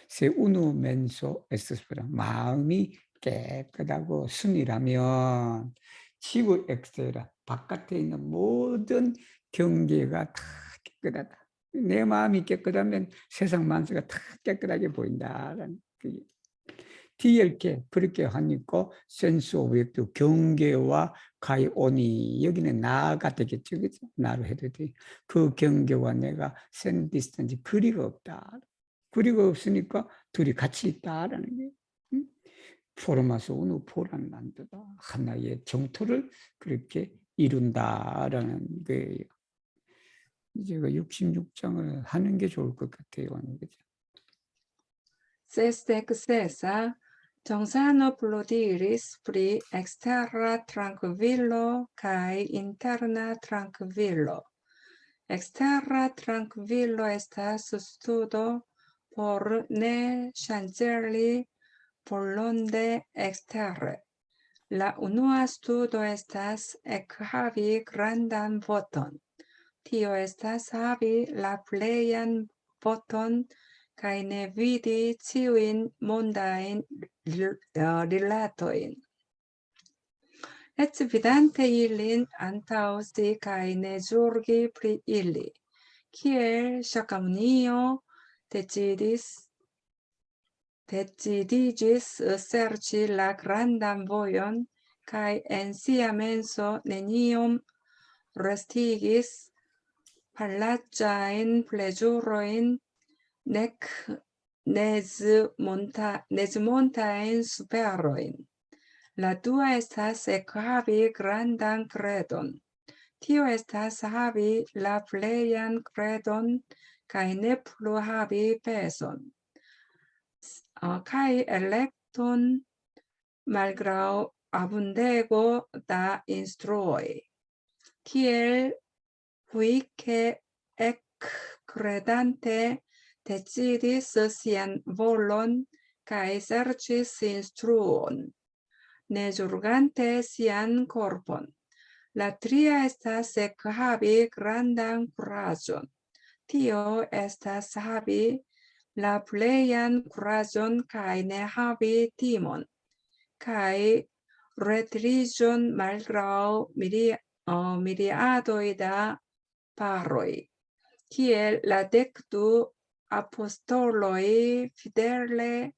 세 우누 멘소 에스스프라 마음이 깨끗하고 순이라면 치부 엑스테라 바깥에 있는 모든 경계가 다 깨끗하다. 내 마음이 깨끗하면 세상 만사가 다 깨끗하게 보인다라는 디엘케 그렇게 하니까 센스 오브젝트 경계와 가이오니 여기는 나가 되겠죠, 그죠? 나로 해도 돼. 그 경계와 내가 센 디스턴스 거리가 없다. 거리가 없으니까 둘이 같이 있다라는 게. 포르마스 오누 포란 난도다. 하나의 정토를 그렇게 이룬다라는 거예요. 제가 66장을 하는 게 좋을 것 같아요. 그죠? Sestexesa Johnsano plodiris pri exterra tranquillo kai interna tranquillo. Exterra tranquillo estas studo por ne chancelli volonte exterre. La unua studo estas ekhavi grandan voton. Tio estas havi la plejan voton kaj ne vidi ĉiujn mondajn rilatojn. Eĉ vidante ilin antaŭ si kaj ne ĵurgi pri ili, kiel Ŝakamunio decidiĝis serĉi la grandan vojon kaj en sia menso neniom restigis palaĝajn plezurojn nek mezmontajn superojn. La dua estas ekhavi grandan kredon. Tio estas havi la plejan kredon kaj ne plu havi pezon. Kaj elekton malgraŭ abundego da instruoj. Kiel huike ekkredante decidis sian volon kaj serĉis instruon, ne ĵurgante sian korpon. La tria estas ekhavi grandan kuraĝon. Tio estas havi la plejan kuraĝon kaj ne havi timon, kaj retiriĝon malgraŭ miriadoj da paroj. Kiel la 12 apostoloj fidele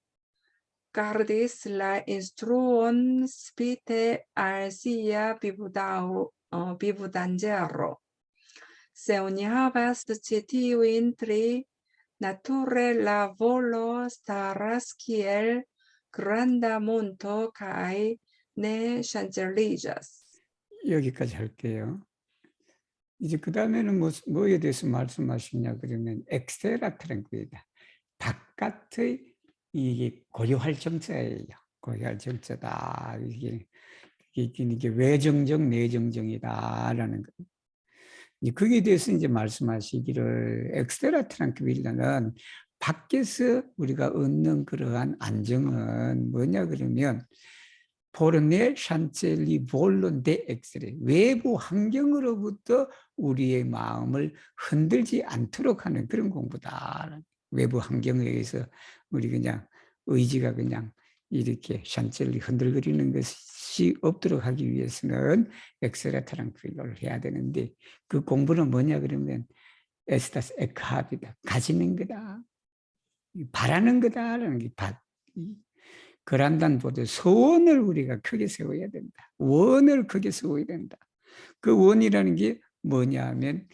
gardis la instruon spite al sia vivodanĝero. Se oni havas ĉi tiujn tri, nature la volo staras kiel granda monto kaj ne ŝanĝeliĝas. 여기까지 할게요. 이제 그 다음에는 뭐에 대해서 말씀하시냐 그러면 엑스테라 트랭크이다. 바깥의 이게 고요할 정자예요. 고요할 정자다. 이게 외정정 내정정이다라는 거. 거기에 대해서 이제 말씀하시기를 엑스테라 트랑크빌라는 밖에서 우리가 얻는 그러한 안정은 뭐냐 그러면 포르네 샨첼리 볼론데 엑스레 외부 환경으로부터 우리의 마음을 흔들지 않도록 하는 그런 공부다. 외부 환경에 의해서 우리 그냥 의지가 그냥 이렇게 샨첼리 흔들거리는 것이 없도록 하기 위해서는 엑스레 트랑크빌로를 해야 되는데 그 공부는 뭐냐 그러면 에스타스 에카비다. 가지는 거다. 바라는 거다라는 게 그란단보다 소원을 우리가 크게 세워야 된다. 원을 크게 세워야 된다. 그 원이라는 게 뭐냐 하면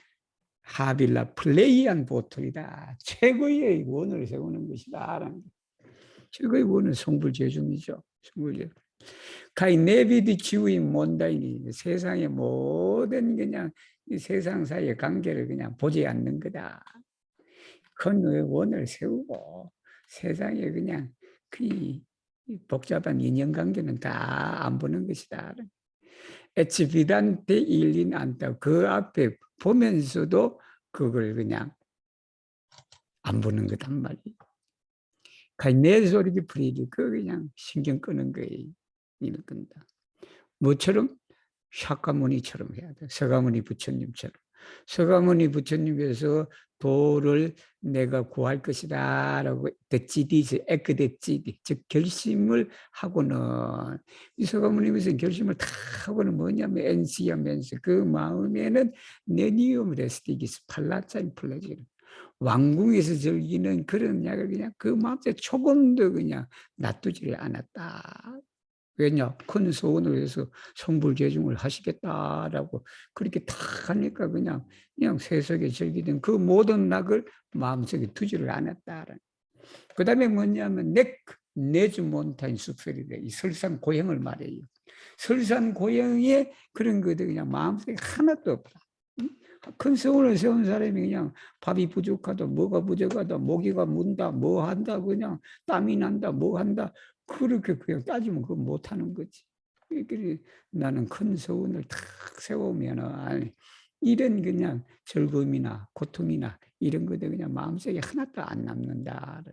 하빌라 플레이한 보통이다. 최고의 원을 세우는 것이다. 최고의 원은 성불재중이죠. 성불재중. 가이 네비디 지우이 몬다이니 세상의 모든 그냥 이 세상 사이의 관계를 그냥 보지 않는 거다. 그 원을 세우고 세상에 그냥 그 복잡한 인연관계는 다 안 보는 것이다. 에치비단테 일린 안다. 그 앞에 보면서도 그걸 그냥 안 보는 거단 말이에요. 내 소리기 프리디 그 그냥 신경 끄는 거예요. 이런 건다. 뭐처럼? 샤카무니처럼 해야 돼. 서가모니 부처님처럼. 서가모니 부처님께서 도를 내가 구할 것이다 라고 데찌디지 에크데찌디 즉 결심을 하고는 이 서가모니께서 결심을 다 하고는 뭐냐면 엔시하면서 그 마음에는 네니움 레스티기스 팔라짜인 플레지를 왕궁에서 즐기는 그런 약을 그냥 그 마음에 조금도 그냥 놔두지를 않았다. 왜냐? 큰 소원을 해서 성불계중을 하시겠다라고 그렇게 탁 하니까 그냥 세속에 즐기던 그 모든 낙을 마음속에 두지를 않았다라는. 그 다음에 뭐냐면 네주 몬타인 숲소리래. 이 설산 고향을 말해요. 설산 고향에 그런 것들 그냥 마음속에 하나도 없다. 큰 소원을 세운 사람이 그냥 밥이 부족하다, 뭐가 부족하다, 모기가 문다, 뭐 한다, 그냥 땀이 난다, 뭐 한다. 그렇게 그냥 따지면 그거 못하는 거지. 그래, 나는 큰 소원을 탁 세우면 이런 그냥 즐거움이나 고통이나 이런 것들 그냥 마음속에 하나도 안 남는다.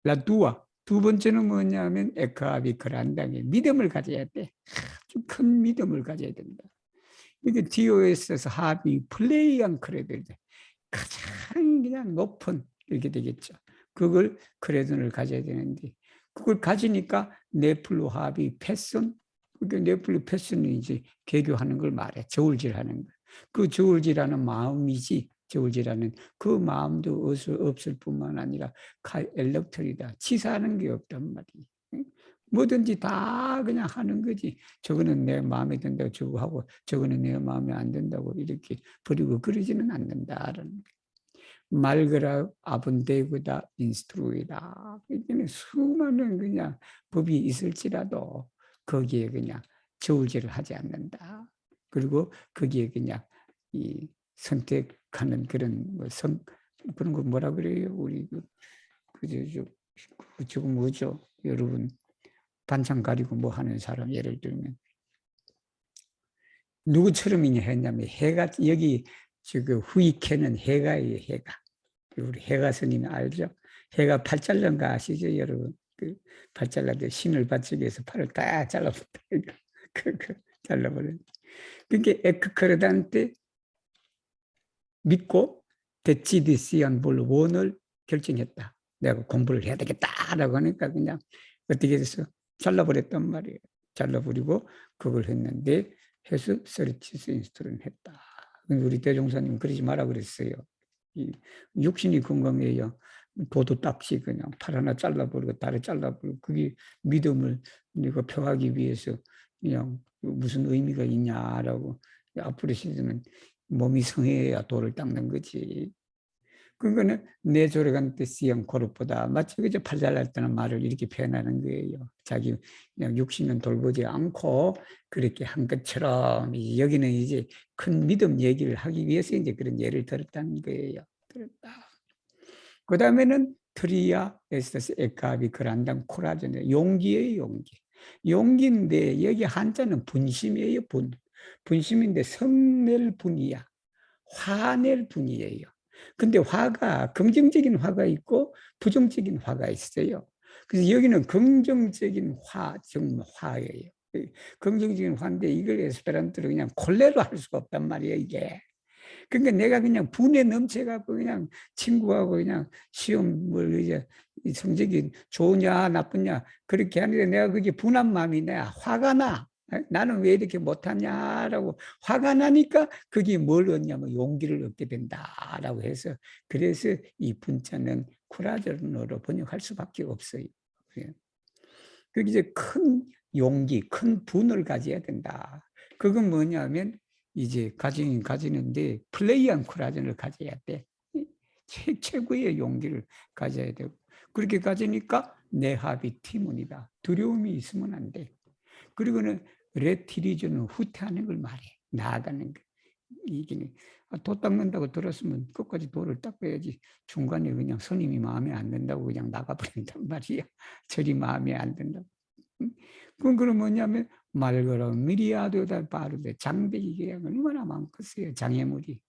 라두아. 두 번째는 뭐냐면 에카비 그란당에 믿음을 가져야 돼. 아주 큰 믿음을 가져야 된다. 이게 DOS에서 합이 플레이한 크레딧 가장 그냥 높은 이렇게 되겠죠. 그걸 크레딧을 가져야 되는데 그걸 가지니까 네플루 합이 패션, 그게 네플루 패션이 이제 개교하는 걸 말해. 저울질하는 거. 그 저울질하는 마음이지. 저울질하는 그 마음도 없을 뿐만 아니라 엘렉트리다. 치사하는 게 없단 말이에요. 뭐든지 다 그냥 하는 거지. 저거는 내 마음에 든다고 저거 하고 저거는 내 마음에 안 든다고 이렇게 버리고 그러지는 않는다라는 거예요. 말그라 아분데구다 인스트루이다. 그러니까 수많은 그냥 법이 있을지라도 거기에 그냥 저울질을 하지 않는다. 그리고 거기에 그냥 이 선택하는 그런 그런 거 뭐라 그래요? 우리 지금 뭐죠? 여러분 반찬 가리고 뭐 하는 사람 예를 들면 누구처럼 했냐면 해가 여기 지금 후이캐는 해가예요. 해가. 우리 해가 스님 알죠? 해가 팔 잘른 거 아시죠, 여러분? 그 팔 잘라도 신을 바치기 위해서 팔을 다 잘라버려. 잘라버려. 그러니까 에크커르단테 믿고 데치디시안 볼 원을 결정했다. 내가 공부를 해야 되겠다라고 하니까 그냥 어떻게 해서 잘라버렸단 말이에요. 잘라버리고 그걸 했는데 해서 서리치스 인스트를 했다. 우리 대종사님 그러지 마라 그랬어요. 이 육신이 건강해야 도도 딱지 그냥 팔 하나 잘라버리고 다리 잘라버리고 그게 믿음을 네가 펴가기 위해서 그냥 무슨 의미가 있냐라고 앞으로 시대는 몸이 성해야 도를 닦는 거지. 그거는 내 조력한 때 쓰연 고룹보다 마치 그저 팔 잘랐다는 말을 이렇게 표현하는 거예요. 자기 그냥 육신은 돌보지 않고 그렇게 한 것처럼 여기는 이제 큰 믿음 얘기를 하기 위해서 이제 그런 예를 들었다는 거예요. 들었다. 그 다음에는 트리아 에스터스 에카비 그란당 코라전의 용기예요. 용기. 용기인데 여기 한자는 분심이에요. 분심인데 성낼 분이야. 화낼 분이에요. 근데 화가 긍정적인 화가 있고 부정적인 화가 있어요. 그래서 여기는 긍정적인 화예요. 긍정적인 화인데 이걸 에스페란토로 그냥 콜레로 할 수가 없단 말이에요, 이게. 그러니까 내가 그냥 분에 넘쳐갖고 그냥 친구하고 그냥 시험을 이제 성적이 좋으냐 나쁘냐 그렇게 하는데 내가 그게 분한 마음이 내가 화가 나. 나는 왜 이렇게 못하냐라고 화가 나니까 그게 뭘 얻냐면 용기를 얻게 된다라고 해서 그래서 이 분자는 쿠라전으로 번역할 수밖에 없어요. 그 이제 큰 용기, 큰 분을 가져야 된다. 그건 뭐냐면 이제 가지는데 플레이한 쿠라전을 가져야 돼. 최고의 용기를 가져야 되고 그렇게 가지니까 내 합이 티문이다. 두려움이 있으면 안 돼. 그리고는 레티리즈는 후퇴하는 걸 말해. 나아가는 거. 이게 도 닦는다고 들었으면 끝까지 도를 닦아야지 중간에 그냥 스님이 마음에 안 든다고 그냥 나가버린단 말이야. 절이 마음에 안 든다고. 그건 뭐냐면 말 걸어 미리아도다 빠르데 장백이게 얼마나 많겠어요. 장애물이.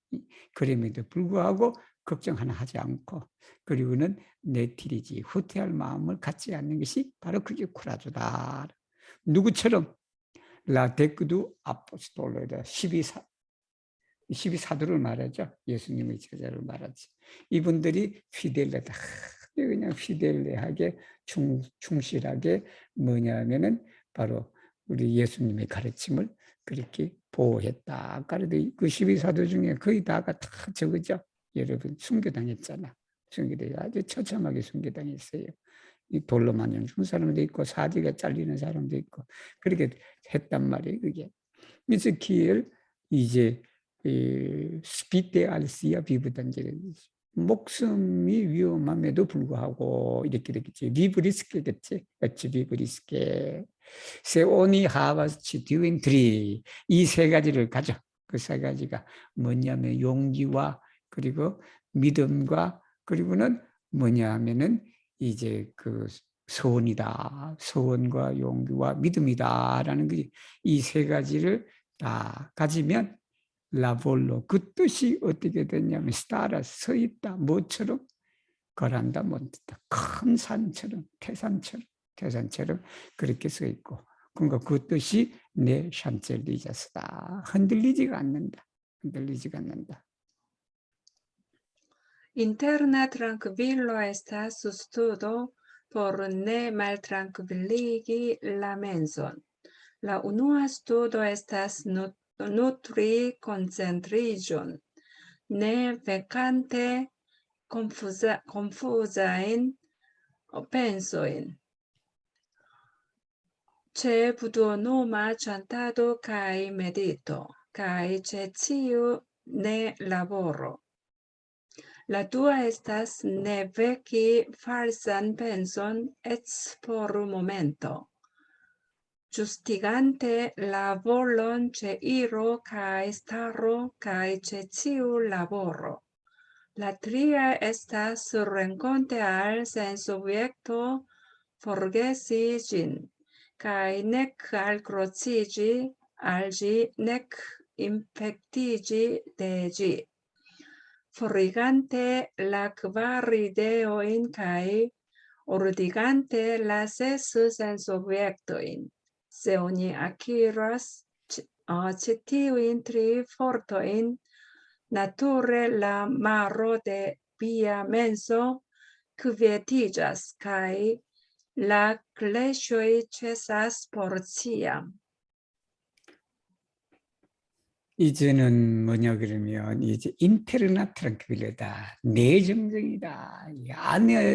그럼에도 불구하고 걱정 하나 하지 않고 그리고는 내틸이지 후퇴할 마음을 갖지 않는 것이 바로 그게 쿠라조다. 누구처럼 라데크두 아포스톨로다 12사도를 말하죠. 예수님의 제자를 말하지. 이분들이 피델레다. 그냥 피델레하게 충실하게 뭐냐면은 바로 우리 예수님의 가르침을 그렇게 보호했다. 그래도 그 12사도 중에 거의 다가 다 적으죠. 여러분 순교당했잖아. 아주 처참하게 순교당했어요. 이 돌로 맞는 죽은 사람도 있고 사지가 잘리는 사람도 있고 그렇게 했단 말이에요. 그게. 그래서 기엘 이제 스피테 알시아 비브단지 목숨이 위험함에도 불구하고 이렇게 됐겠지. 비브리스케겠지. 그렇지. 비브리스케. 세오니 하바스치 듀인트리 이 세 가지를 가져. 그 세 가지가 뭐냐면 용기와 그리고 믿음과 그리고는 뭐냐 하면은 이제 그 소원이다. 소원과 용기와 믿음이다라는 이 세 가지를 다 가지면 라볼로 그 뜻이 어떻게 됐냐면 스타라 서 있다. 뭐처럼? 거란다 몬트다. 큰 산처럼 태산처럼 그렇게 서 있고 그러니까 그 뜻이 내 샨젤리자스다. 흔들리지가 않는다. 흔들리지가 않는다. Interna trankvilo estas studo por ne maltrankvilligi la menson. La unua studo estas nutri koncentriĝon, ne vekante konfuzajn pensojn. Ĉe budonoma ĉantado kaj medito, kaj ĉe ĉiu ne laboro. La dua estas ne veki falsan penson eĉ por momento, ĝustigante la volon ĉe iro kaj staro kaj ĉe ĉiu laboro. La tria estas renkonte al sensobjekto forgesi ĝin, kaj nek alkroĉiĝi al ĝi, nek infektiĝi de ĝi. Forigante la kvar ideojn kaj ordigante la ses sensobjektojn. Se oni akiras ĉi tiujn tri fortojn, nature la maro de via menso kvietiĝas kaj la kleŝoj ĉesas por ĉiam. 이제는 뭐냐 그러면 이제 인테르나 트랑크빌리다 내정적이다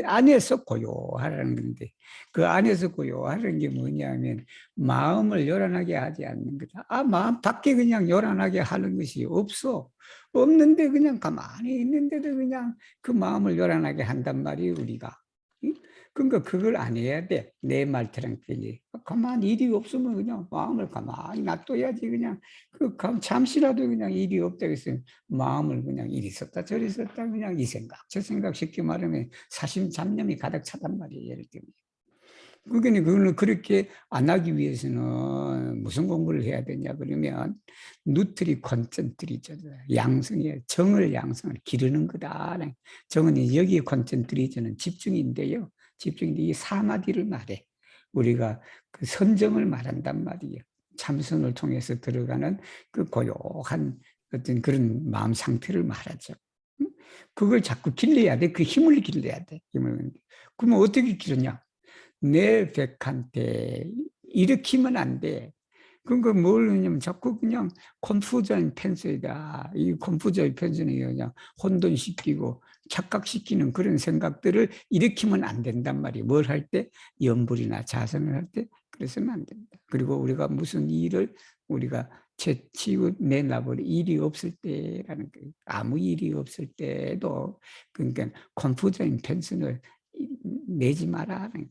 안에서 고요하라는 건데 그 안에서 고요하는 게 뭐냐면 마음을 요란하게 하지 않는 거다. 마음 밖에 그냥 요란하게 하는 것이 없는데 그냥 가만히 있는데도 그냥 그 마음을 요란하게 한단 말이에요 우리가. 그러니까 그걸 안 해야 돼. 내 말 트랑크빌리. 가만히 일이 없으면 그냥 마음을 가만히 놔둬야지. 그냥 잠시라도 그냥 일이 없다 그래서 마음을 그냥 이리 썼다 저리 썼다 그냥 이 생각 저 생각 쉽게 말하면 사심잡념이 가득 차단 말이에요. 예를 들면. 그거는 그렇게 안 하기 위해서는 무슨 공부를 해야 되냐 그러면 누트리 콘센트리저다. 양성이에요. 정을 기르는 거다. 정은 여기에 콘센트리저는 집중인데요. 집중인데 이 사마디를 말해. 우리가 그 선정을 말한단 말이에요. 참선을 통해서 들어가는 그 고요한 어떤 그런 마음 상태를 말하죠. 그걸 자꾸 길러야 돼. 그 힘을 길러야 돼. 그러면 어떻게 기르냐? 내 백한테 일으키면 안 돼. 그러니까 뭘 하냐면 자꾸 그냥 콘푸저인 펜스이다. 이 콘푸저인 펜스는 그냥 혼돈시키고 착각시키는 그런 생각들을 일으키면 안 된단 말이에요. 뭘 할 때? 염불이나 자선을 할 때 그래서는 안 된다. 그리고 우리가 무슨 일을 우리가 채치고 내놔버리 일이 없을 때라는 거예요. 아무 일이 없을 때도 그러니까 콘푸저인 펜스를 내지 마라 하는 거예요.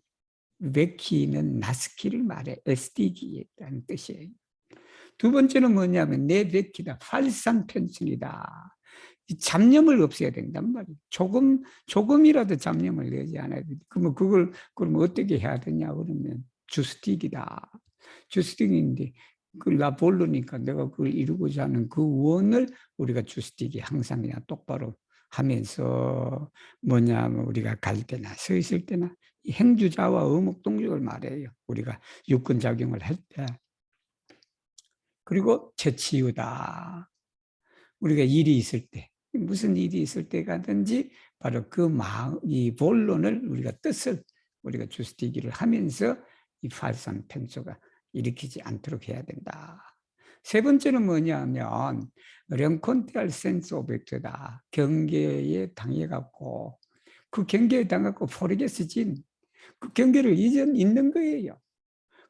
베키는 나스키를 말해 SDG라는 뜻이에요. 두 번째는 뭐냐면 내 베키다 팔산 펜슨이다. 잡념을 없애야 된단 말이에요. 조금이라도 잡념을 내지 않아야 돼. 그러면 그러면 어떻게 해야 되냐 그러면 주스틱이다. 주스틱인데 그 라볼로니까 내가 그걸 이루고자 하는 그 원을 우리가 주스틱이 항상 그냥 똑바로 하면서 뭐냐면 우리가 갈 때나 서 있을 때나 행주자와 어묵동적을 말해요. 우리가 육근작용을 할 때. 그리고 재치유다. 우리가 일이 있을 때 무슨 일이 있을 때 가든지 바로 그 마음, 이 본론을 우리가 뜻을 우리가 주스티기를 하면서 이 팔산 펜소가 일으키지 않도록 해야 된다. 세 번째는 뭐냐면 령콘티알 센스 오브젝트다. 경계에 당해갖고 그 경계에 당해갖고 포르게 쓰진 그 경계를 이전 있는 거예요.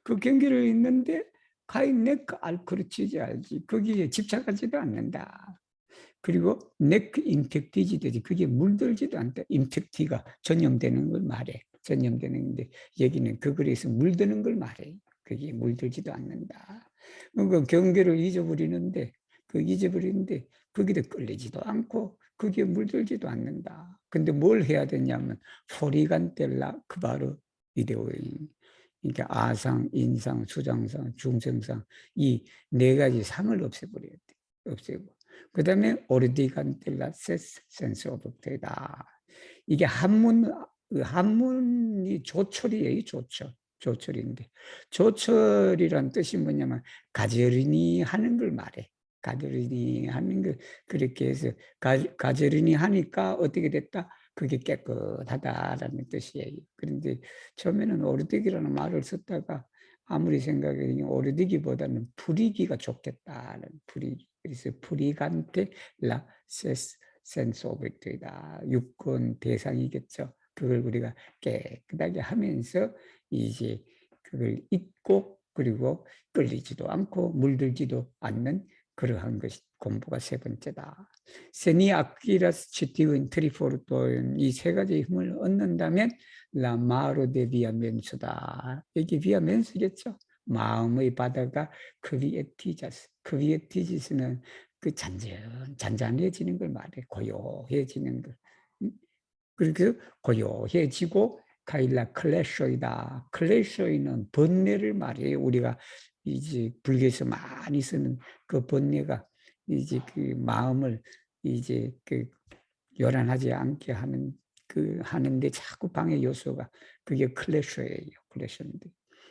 그 경계를 있는데 가인 네크 알크르치지 알지. 거기에 집착하지도 않는다. 그리고 네크 임팩티지되지. 그게 물들지도 않다. 임팩티가 전염되는 걸 말해. 전염되는데 여기는 그 글에서 물드는 걸 말해. 그게 물들지도 않는다. 그 경계를 잊어버리는데 거기도 끌리지도 않고 그게 물들지도 않는다. 근데 뭘 해야 되냐면 포리간텔라 크바르 이데오인. 그러니까 아상, 인상, 수장상, 중생상 이 네 가지 상을 없애버려야 돼. 없애고. 그 다음에 오르디간텔라 센스 오브젝트다. 이게 한문이 조철이에요. 조철인데 조철이란 뜻이 뭐냐면 가저리니 하는 걸 말해. 가저리니 하는 걸 그렇게 해서 가저리니 하니까 어떻게 됐다? 그게 깨끗하다라는 뜻이에요. 그런데 처음에는 오르디기라는 말을 썼다가 아무리 생각해도 오르디기보다는 불이기가 좋겠다는 불이기. 그래서 불이간테 라 센스 오브젝트이다. 유권 대상이겠죠. 그걸 우리가 깨끗하게 하면서 이제 그걸 잊고 그리고 끌리지도 않고 물들지도 않는 그러한 것이 공부가 세 번째다. 세니 아퀴라스 치티운 트리포르토인 이 세 가지 힘을 얻는다면 라 마로 데 비아 멘수다. 이게 비아 멘수겠죠. 마음의 바다가 그 위에 티자스. 그 위에 티지스는 그 잔잔해지는 걸 말해. 고요해지는 걸. 그렇게 고요해지고 가일라 클래쇼이다. 클래쇼이는 번뇌를 말해요. 우리가 이제 불교에서 많이 쓰는 그 번뇌가 이제 그 마음을 이제 그 요란하지 않게 하는 하는데 자꾸 방해 요소가 그게 클래쇼예요. 클래쇼인데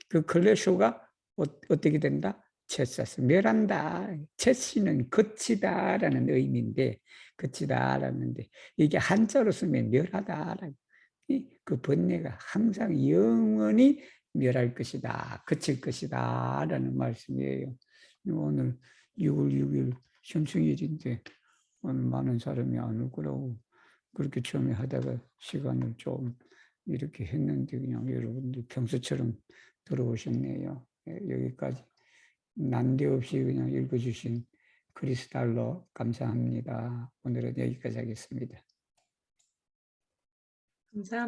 그 클래쇼가 어떻게 된다? 채사스 멸한다. 채시는 거치다라는 의미인데 거치다라는데 이게 한자로 쓰면 멸하다라는 그 번뇌가 항상 영원히 멸할 것이다. 그칠 것이다라는 말씀이에요. 오늘 6월 6일 현충일인데 오늘 많은 사람이 안 올 거라고 그렇게 처음에 하다가 시간을 좀 이렇게 했는데 그냥 여러분들 평소처럼 들어오셨네요. 여기까지 난데없이 그냥 읽어주신 크리스탈로 감사합니다. 오늘은 여기까지 하겠습니다. 감사합니다.